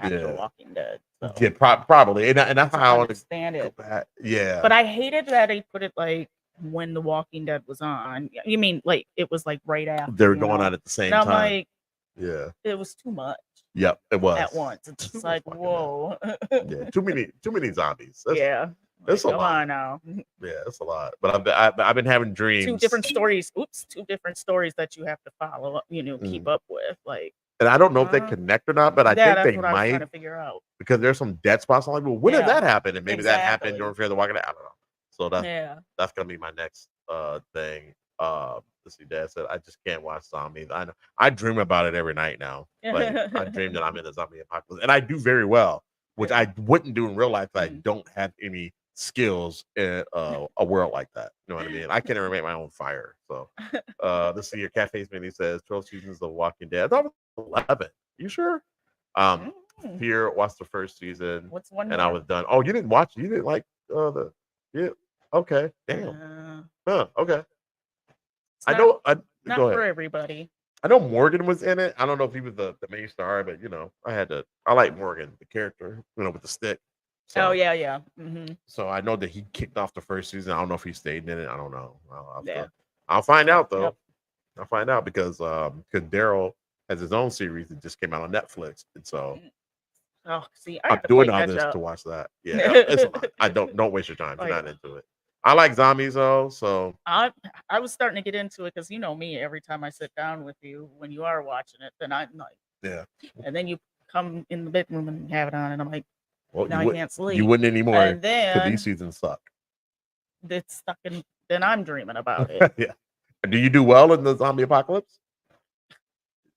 The Walking Dead. So. Yeah, probably, and that's how I understand it. Yeah, but I hated that they put it like when The Walking Dead was on. You mean like it was like right after they were going on at the same time? I'm like, yeah, it was too much. Yep, it was at once. It's just like whoa. Yeah, too many zombies. That's a lot now. Yeah, it's a lot. But I've been having dreams. 2 different stories. Two different stories that you have to follow up. Keep up with. Like, and I don't know if they connect or not, but I think they might. I was trying to figure out because there's some dead spots. I'm like, well, when did that happen? And maybe that happened during Fear the Walking Dead. I don't know. So that's gonna be my next thing. Let's see. Dad said I just can't watch zombies. I know. I dream about it every night now. Like I dream that I'm in a zombie apocalypse, and I do very well, which I wouldn't do in real life. I don't have any skills in a world like that. You know what I mean? I can't even make my own fire. So let's see. Your Cafe Mini says 12 seasons of Walking Dead. I thought it was 11. You sure? Fear watched the first season. What's one? And I was done. Oh, you didn't watch? You didn't like Okay. Damn. Okay. Not for everybody. I know Morgan was in it. I don't know if he was the main star, but I like Morgan, the character, with the stick. So, oh yeah. Mm-hmm. So I know that he kicked off the first season. I don't know if he stayed in it. I don't know. Yeah. I'll find out though. Yep. I'll find out because Daryl has his own series that just came out on Netflix, and so Oh, see, I'm doing all this to watch that. Yeah, it's a lot. I don't waste your time. If you're not into it. I like zombies though, so I was starting to get into it because you know me. Every time I sit down with you, when you are watching it, then I'm like, yeah. And then you come in the bedroom and have it on, and I'm like, Well, now I can't sleep. You wouldn't anymore. And then these seasons suck. It's stuck in. Then I'm dreaming about it. Yeah. Do you do well in the zombie apocalypse?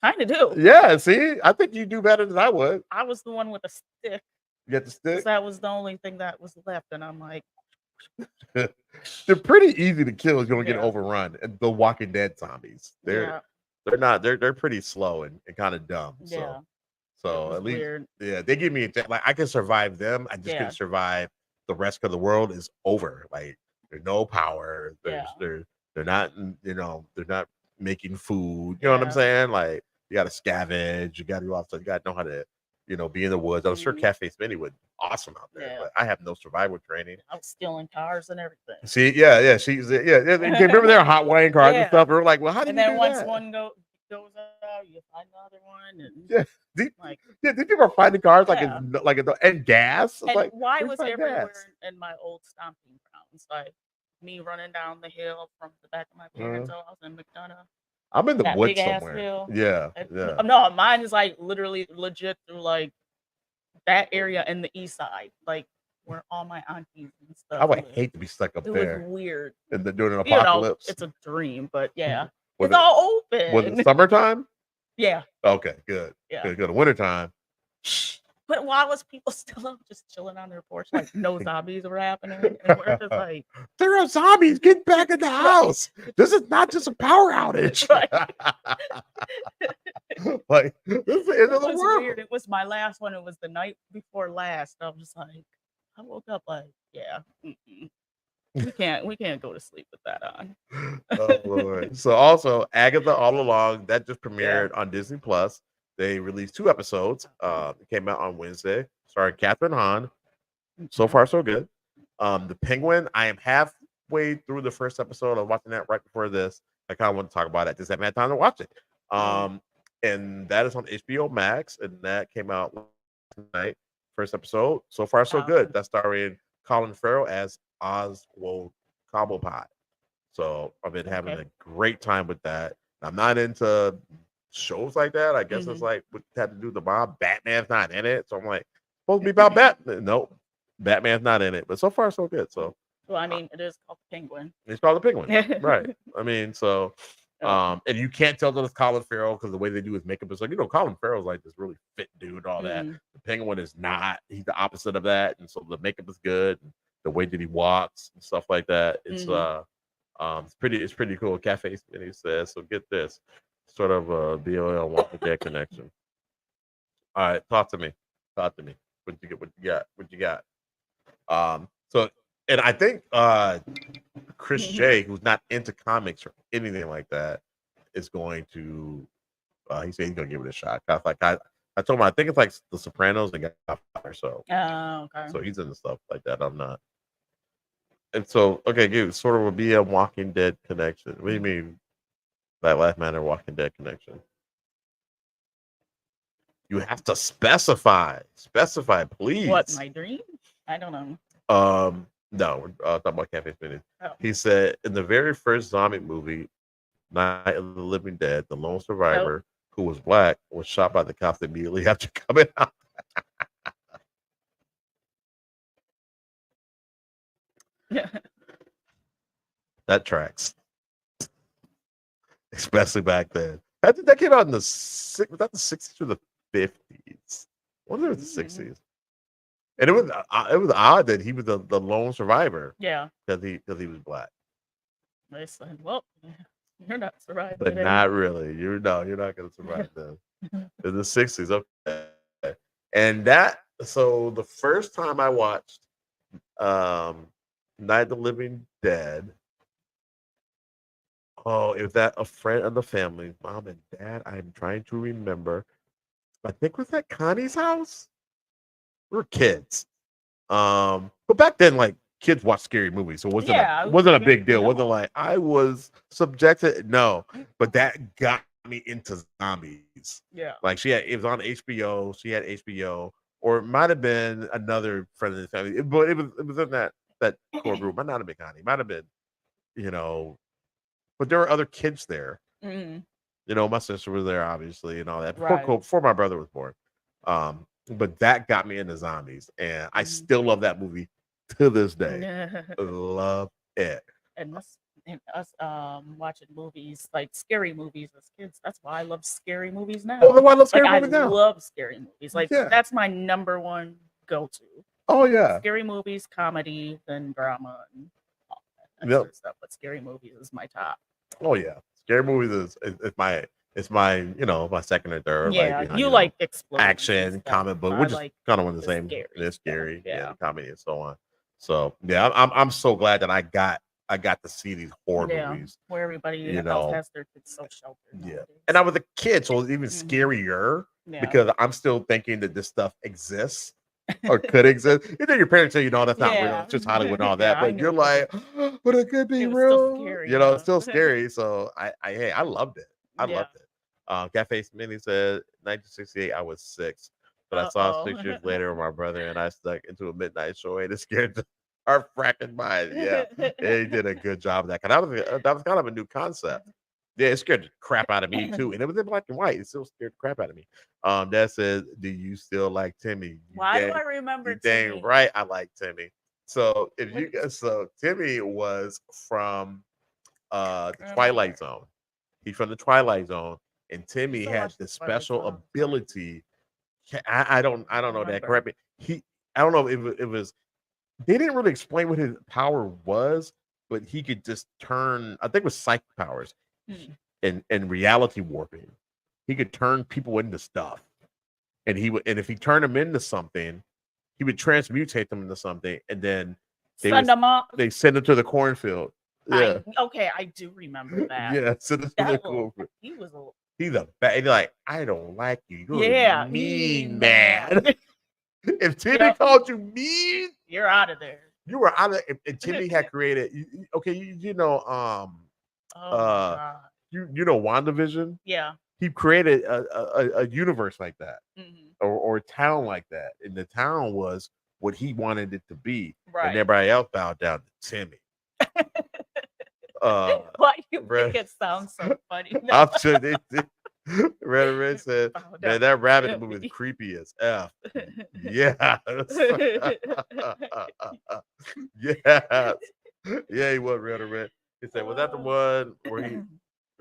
Kind of do. Yeah. See, I think you do better than I would. I was the one with a stick. You get the stick. That was the only thing that was left, and I'm like, they're pretty easy to kill if you don't get overrun. And the Walking Dead zombies, they're not. They're pretty slow and kind of dumb. So at least weird. They give me like I can survive them. I just couldn't survive the rest of the world is over. Like there's no power. They're not, they're not making food. You know what I'm saying? Like you got to scavenge. You got to do all stuff. You got to know how to, be in the woods. I'm sure Cafe Smitty would awesome out there, but I have no survival training. I was stealing cars and everything. See, she's remember their hot wine cars and stuff. We're like, well, how do you do that? And then once one goes out, you find another one, and these people are finding cars and gas. And like, why was everywhere in my old stomping grounds? Like me running down the hill from the back of my parents' house in McDonough. I'm in the woods somewhere. Yeah. No, mine is like literally legit through like that area in the east side, like where all my aunties and stuff. I would hate to be stuck up there. It was weird. And during an apocalypse. It's a dream, but it's all open. Was it summertime? Yeah. Okay, good. Yeah. Good. Wintertime. But why was people still up just chilling on their porch? Like no zombies were happening. And we're just like, there are zombies. Get back in the house. This is not just a power outage. Like this is the end of the world. Weird. It was my last one. It was the night before last. I was just like, I woke up like, we can't go to sleep with that on. Oh Lord. So also Agatha All Along that just premiered on Disney Plus. They released 2 episodes. It came out on Wednesday. Starring Catherine Hahn. So far, so good. The Penguin. I am halfway through the first episode. I was watching that right before this. I kind of want to talk about it. Just haven't had time to watch it. And that is on HBO Max, and that came out last night. First episode. So far, so good. That's starring Colin Farrell as Oswald Cobblepot. So I've been having a great time with that. I'm not into shows like that. I guess it's like what had to do with the mob. Batman's not in it, so I'm like supposed to be about Batman. Nope, Batman's not in it. But so far, so good. So well, I mean, it is called the Penguin. It's called the Penguin, right? I mean, so and you can't tell that it's Colin Farrell because the way they do his makeup is like Colin Farrell's like this really fit dude, all that. The Penguin is not. He's the opposite of that, and so the makeup is good. And the way that he walks and stuff like that. It's it's pretty cool. Cafe Smitty says so. Get this. Sort of a BOL Walking Dead connection. All right, talk to me. What you got? So and I think Chris J, who's not into comics or anything like that, is going to he said he's gonna give it a shot. I told him I think it's like The Sopranos and Godfather. So okay. So he's into stuff like that. I'm not. And so give sort of a Walking Dead connection. What do you mean? Black Lives Matter Walking Dead connection. You have to specify, please. What, my dream? I don't know. No, we're talking about Cafe Smitty. He said in the very first zombie movie, Night of the Living Dead, the lone survivor who was black was shot by the cops immediately after coming out. That tracks. Especially back then. That came out in the 60s or the 50s. I wonder if it's the 60s. And it was odd that he was the lone survivor. Yeah. Because he was black. They said, well, you're not surviving. But not really. You're not gonna survive them. In the 60s. Okay. And so the first time I watched Night of the Living Dead. Oh, is that a friend of the family? Mom and dad, I'm trying to remember. I think was at Connie's house. We were kids. But back then, like kids watch scary movies, so it wasn't a big deal. It wasn't like I was subjected. No, but that got me into zombies. Yeah, like it was on HBO. She had HBO, or it might have been another friend of the family. But it was in that core group. Might not have been Connie. Might have been, you know. But there were other kids there. Mm-hmm. You know, my sister was there, obviously, and all that Right. before my brother was born. But that got me into zombies, and I still love that movie to this day. Love it. And us watching movies, like scary movies as kids. That's why I love scary movies now. Oh, I love scary movies now. I now. love scary movies. Like that's my number one go-to. Oh yeah. Scary movies, comedy, then drama, and all that sort of stuff. But scary movies is my top. Oh yeah. Scary movies is my my second or third. Yeah, you like explosions, action, comic book, which is kind of one of the same. It's scary, comedy and so on. So yeah, I'm so glad that I got to see these horror movies where everybody else has their kids so sheltered. Yeah, and I was a kid, so it's even scarier because I'm still thinking that this stuff exists. Or could exist. You know, your parents tell you, no, that's not real. It's just Hollywood and all that. But you're like, but it could be real. Scary, it's still scary. So I loved it. I loved it. Cafe Smitty said 1968, I was 6. But I saw 6 years later my brother and I stuck into a midnight show and it scared our fracking mind. Yeah. He did a good job of that. That was kind of a new concept. Yeah, it scared the crap out of me too. And it was in black and white. It still scared the crap out of me. That says, do you still like Timmy? Why do I remember Timmy? Dang right, I like Timmy. So Timmy was from the Twilight Zone. He's from the Twilight Zone, and Timmy had this special ability. I don't know that. Correct me. I don't know if it was. They didn't really explain what his power was, but he could just turn. I think it was psychic powers. And reality warping, he could turn people into stuff, and if he turned them into something, he would transmutate them into something, and then they send them to the cornfield. Yeah, I do remember that. Yeah, send them to the cornfield. He's a bad. Like, I don't like you. You're mean man. If Timmy called you mean, you're out of there. You were out of. And Timmy had created. WandaVision? Yeah. He created a universe like that, or a town like that, and the town was what he wanted it to be, and everybody else bowed down to Timmy. Why do you think it sounds so funny? I'm sure they did. Red said, "Man, that rabbit movie is creepy as F." Yes. Yes. Yeah, he was Red. He said, "Was that the one where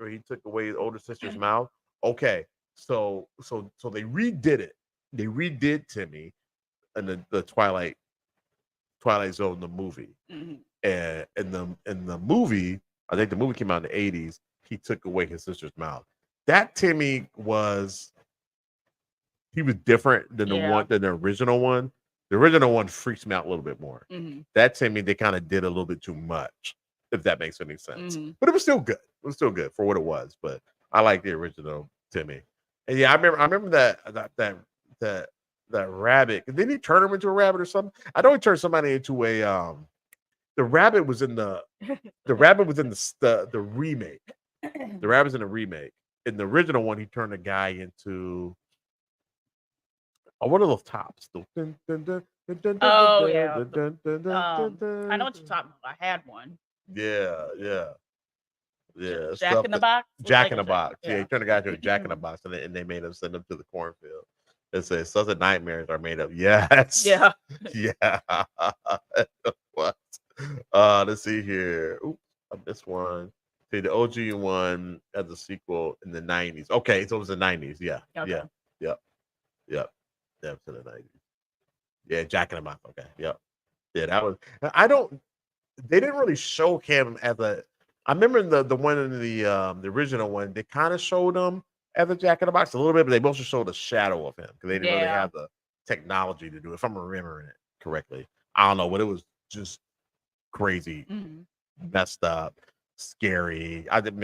he took away his older sister's mouth?" Okay, so they redid it. They redid Timmy in the Twilight Zone, the movie, and in the movie, I think the movie came out in the 80s. He took away his sister's mouth. That Timmy was different than the original one. The original one freaks me out a little bit more. That Timmy, they kind of did a little bit too much, if that makes any sense. But it was still good. It was still good for what it was. But I like the original Timmy. And yeah, I remember that rabbit. Didn't he turn him into a rabbit or something? I know he turned somebody into a the rabbit was in the remake. The rabbit's in the remake. In the original one, he turned a guy into one of those tops. Oh yeah. I know what you're talking about. I had one. Yeah. Jack in the Box. Jack in the Box. Yeah, he turned a guy to a Jack in the Box, and they made him send him to the cornfield. It says such a nightmares are made up. Yes. Yeah. Yeah. What? Let's see here. Oops, I missed one. See, the OG one as a sequel in the 90s. Okay, so it was the 90s. Yeah. Okay. Yeah. Yep. To the 90s. Yeah, Jack in the Box. Okay. Yep. Yeah, that was. They didn't really show him as a. I remember the one in the original one. They kind of showed him as a Jack in the Box a little bit, but they mostly showed a shadow of him because they didn't really have the technology to do it. If I'm remembering it correctly, I don't know, but it was just crazy, messed up, scary. I think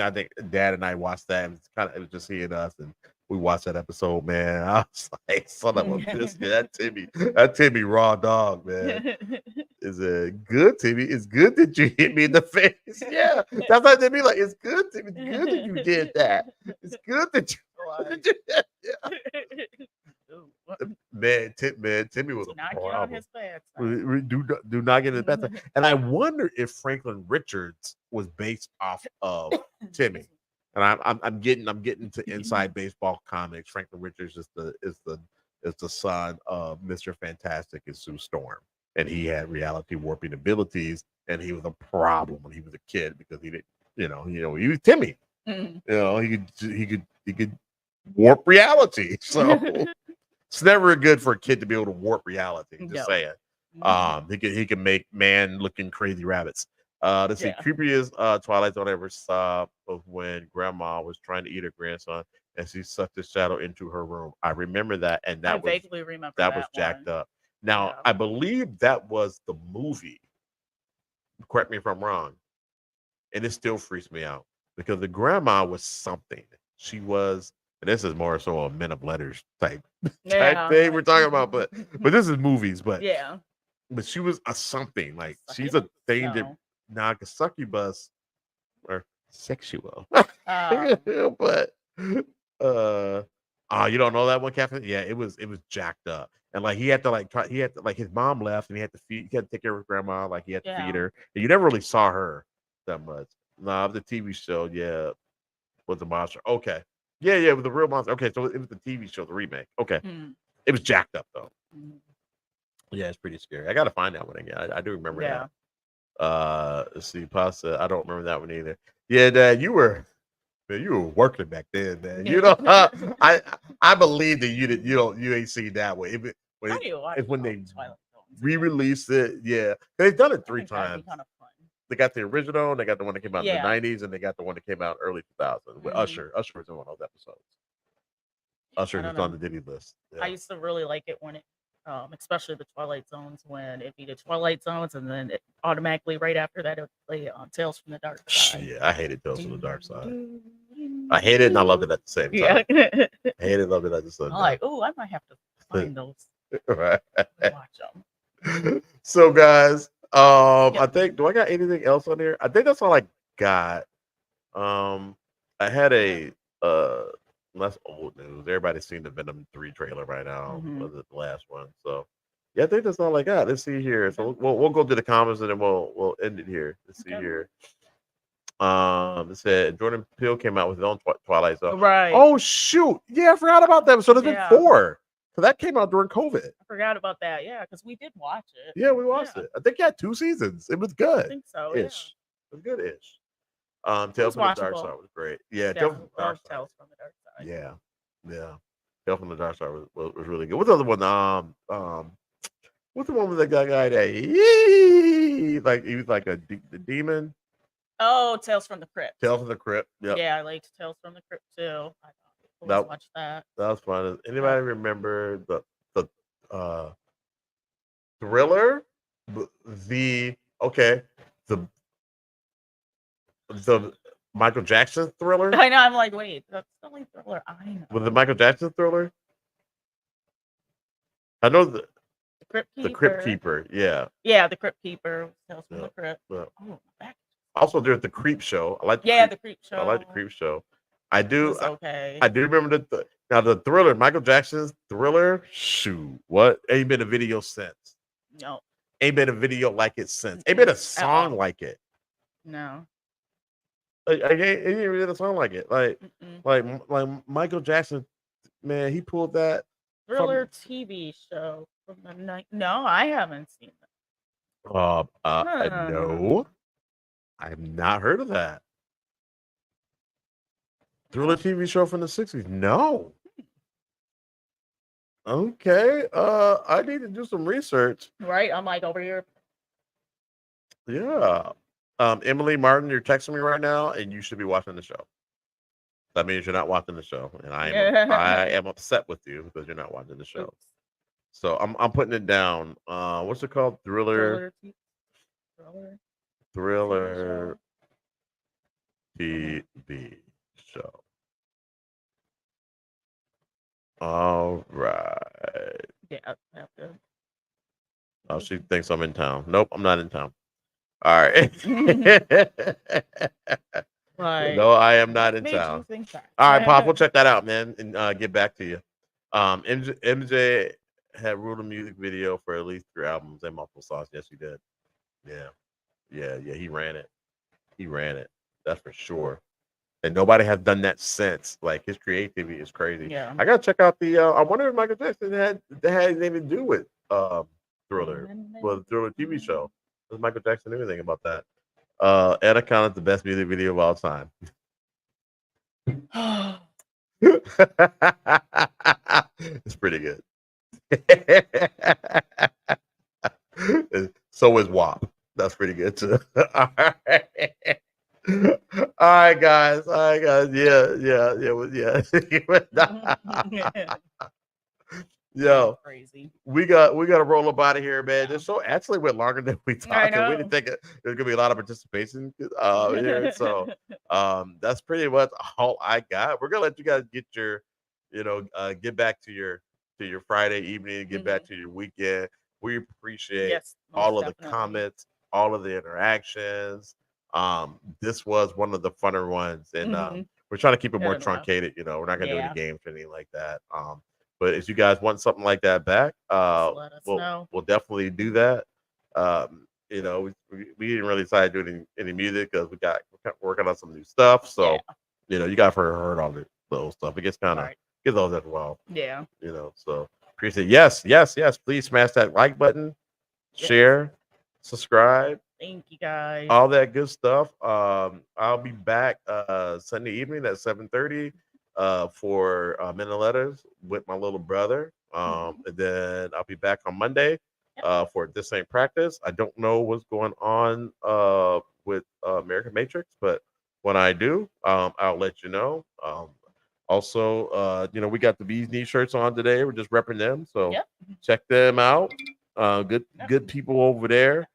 Dad and I watched that, and it was just he and us, and we watched that episode, man. I was like, son of a biscuit. That Timmy raw dog, man. Is it good, Timmy? It's good that you hit me in the face. Yeah, that's how they be like. It's good, Timmy. It's good that you did that. It's good that you. Yeah. Man, Timmy was a problem. Do not get in his bad. And I wonder if Franklin Richards was based off of Timmy. And I'm getting to inside baseball comics. Franklin Richards is the son of Mr. Fantastic and Sue Storm, and he had reality warping abilities, and he was a problem when he was a kid because he didn't, he was Timmy. He could warp reality. So it's never good for a kid to be able to warp reality. Just saying. He can make man looking crazy rabbits. Let's see. Creepiest Twilight Zone I ever saw was when Grandma was trying to eat her grandson, and she sucked his shadow into her room. I remember that, and I vaguely remember that was jacked up. Now I believe that was the movie. Correct me if I'm wrong, and it still freaks me out because the grandma was something. She was, and this is more so a Men of Letters type thing we're talking about, but this is movies, but but she was a something like she's a thing that succubus or sexual, but you don't know that one, Catherine? Yeah, it was jacked up, and like he had to his mom left, and he had to take care of his grandma, like he had to feed her, and you never really saw her that much. Nah, the TV show, was the monster. Okay, it was the real monster. Okay, so it was the TV show, the remake. Okay, it was jacked up though. Yeah, it's pretty scary. I gotta find that one again. I do remember that. Let's see, Pasta. I don't remember that one either. Yeah, Dad, you were working back then, man. I believe that you ain't seen that way. It's when they re-released it. Yeah, they've done it 3 times. They got the original, and they got the one that came out in the 90s, and they got the one that came out early 2000s with Usher. Usher was in one of those episodes. Usher is on the Diddy list. I used to really like it when it, especially the Twilight Zones, when it'd be the Twilight Zones, and then it automatically right after that it would play on Tales from the Dark Side. Yeah, I hated Tales from the Dark Side. I hate it and I loved it at the same time. I hate it and loved it at the same time. I'm like, oh, I might have to find those. Right. Watch them. So, guys, I think, do I got anything else on here? I think that's all I got. I had a less old news. Everybody's seen the Venom 3 trailer right now. Was it the last one? So yeah, I think that's all I got. Let's see here. So we'll go to the comments and then we'll end it here. Let's see here. It said Jordan Peele came out with his own Twilight Zone. Right. Oh shoot. Yeah, I forgot about that. So there's been 4. So that came out during COVID. I forgot about that. Yeah, because we did watch it. Yeah, we watched it. I think it had 2 seasons. It was good. I think so. Ish. It was good-ish. Tales from the Dark Side was great. Yeah, Tales from the Dark Side. Yeah. Tales from the Dark Side was really good. What's the other one? What's the one with the guy that like he was like the demon? Oh, Tales from the Crypt. Tales from the Crypt. Yep. Yeah, I liked Tales from the Crypt too. I watch that. That was fun. Anybody remember the Thriller? The Michael Jackson Thriller? I know. I'm like, wait, that's the only Thriller I know. Was the Michael Jackson Thriller? I know the Crypt Keeper. Yeah. Yeah, the Crypt Keeper. Tales from the Crypt. Yeah. Oh, also, there's the Creep Show. I like the Creep Show. I like the Creep Show. I do. Okay. I do remember the Thriller, Michael Jackson's Thriller. Shoot, what? Ain't been a video since. No. Ain't been a video like it since. Ain't been a song like it. No. Like, ain't really a song like it. Like Michael Jackson, man, he pulled that Thriller TV show from the night. No, I haven't seen that. No, I have not heard of that. Thriller TV show from the 60s. No. Okay. I need to do some research. Right. I'm like over here. Yeah. Emily Martin, you're texting me right now, and you should be watching the show. That means you're not watching the show, and I am upset with you because you're not watching the show. Oops. So I'm putting it down. What's it called? Thriller TV show. Oh, she thinks I'm in town. Nope, I'm not in town. All right. Right. No, I am not in town. All right, Pop, we'll check that out, man, and get back to you. MJ had ruled a music video for at least 3 albums and multiple songs. Yes, he did. Yeah. He ran it. That's for sure. And nobody has done that since. Like, his creativity is crazy. Yeah. I gotta check out the. I wonder if Michael Jackson had anything to do with Thriller, well, the Thriller TV show. Does Michael Jackson anything about that? Anaconda's the best music video of all time. It's pretty good. So is WAP. That's pretty good too. All right, guys. Yeah. Yo, crazy. We got to roll up out of here, man. This show actually went longer than we thought. We didn't think there's gonna be a lot of participation here. So that's pretty much all I got. We're gonna let you guys get your, get back to your Friday evening, get back to your weekend. We appreciate all of the comments, all of the interactions. This was one of the funner ones, and we're trying to keep it more truncated. We're not gonna do any games or anything like that. But if you guys want something like that back, we'll definitely do that. We didn't really decide to do any music because we're working on some new stuff. So, you guys heard all the little stuff. It gets kind of get those as well. Yeah. So appreciate it. Yes. Please smash that like button, share, subscribe. Thank you, guys. All that good stuff. I'll be back Sunday evening at 7:30. For Men and Letters with my little brother. And then I'll be back on Monday for This Ain't Practice. I don't know what's going on with AmeriKan MatriX, but when I do, I'll let you know. Also, we got the Bees Knee shirts on today. We're just repping them. So check them out. Good people over there.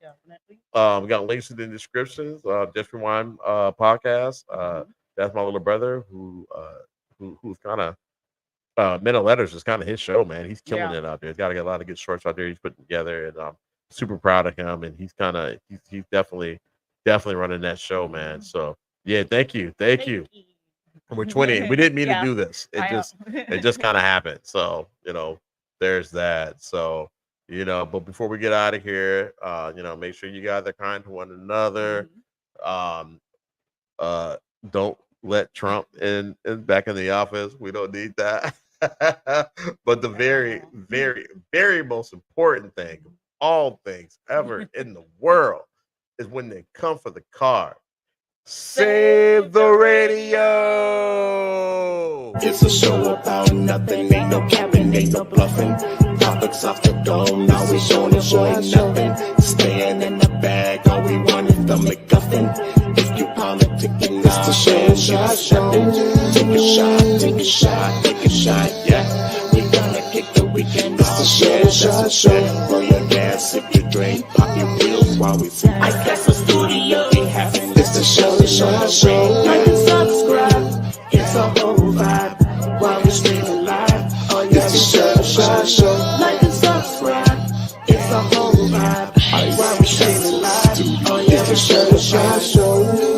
Definitely. We got links in the descriptions. Gystrewind Podcast. That's my little brother who's kind of Men and Letters is kind of his show, man. He's killing it out there. He's got a lot of good shorts out there he's putting together, and I'm super proud of him. And he's definitely running that show, man. So thank you. We're 20. We didn't mean to do this. It just kind of happened. So there's that. So but before we get out of here, make sure you guys are kind to one another. Don't let Trump back in the office. We don't need that. But the very, very, very most important thing of all things ever in the world is when they come for the car. Save the radio. It's a show about nothing. Ain't no capping, ain't no bluffing. Topics off the dome. Now we showing nothing. Staying in the bag. All we want is the McGuffin. If you politicking, it's the Chelle Shod Show. Take a shot, yeah. We gonna kick the weekend. It's the Chelle Shod Show. Roll your gas, sip your drink, pop your pills while we sleep. I guess the studio be having. It's the Chelle Shod Show. Like and subscribe. It's a whole vibe while we streaming live. Oh yeah, it's the Chelle Shod Show. Like and subscribe. It's a whole vibe while we streaming live. Oh yeah, it's the Chelle Shod Show.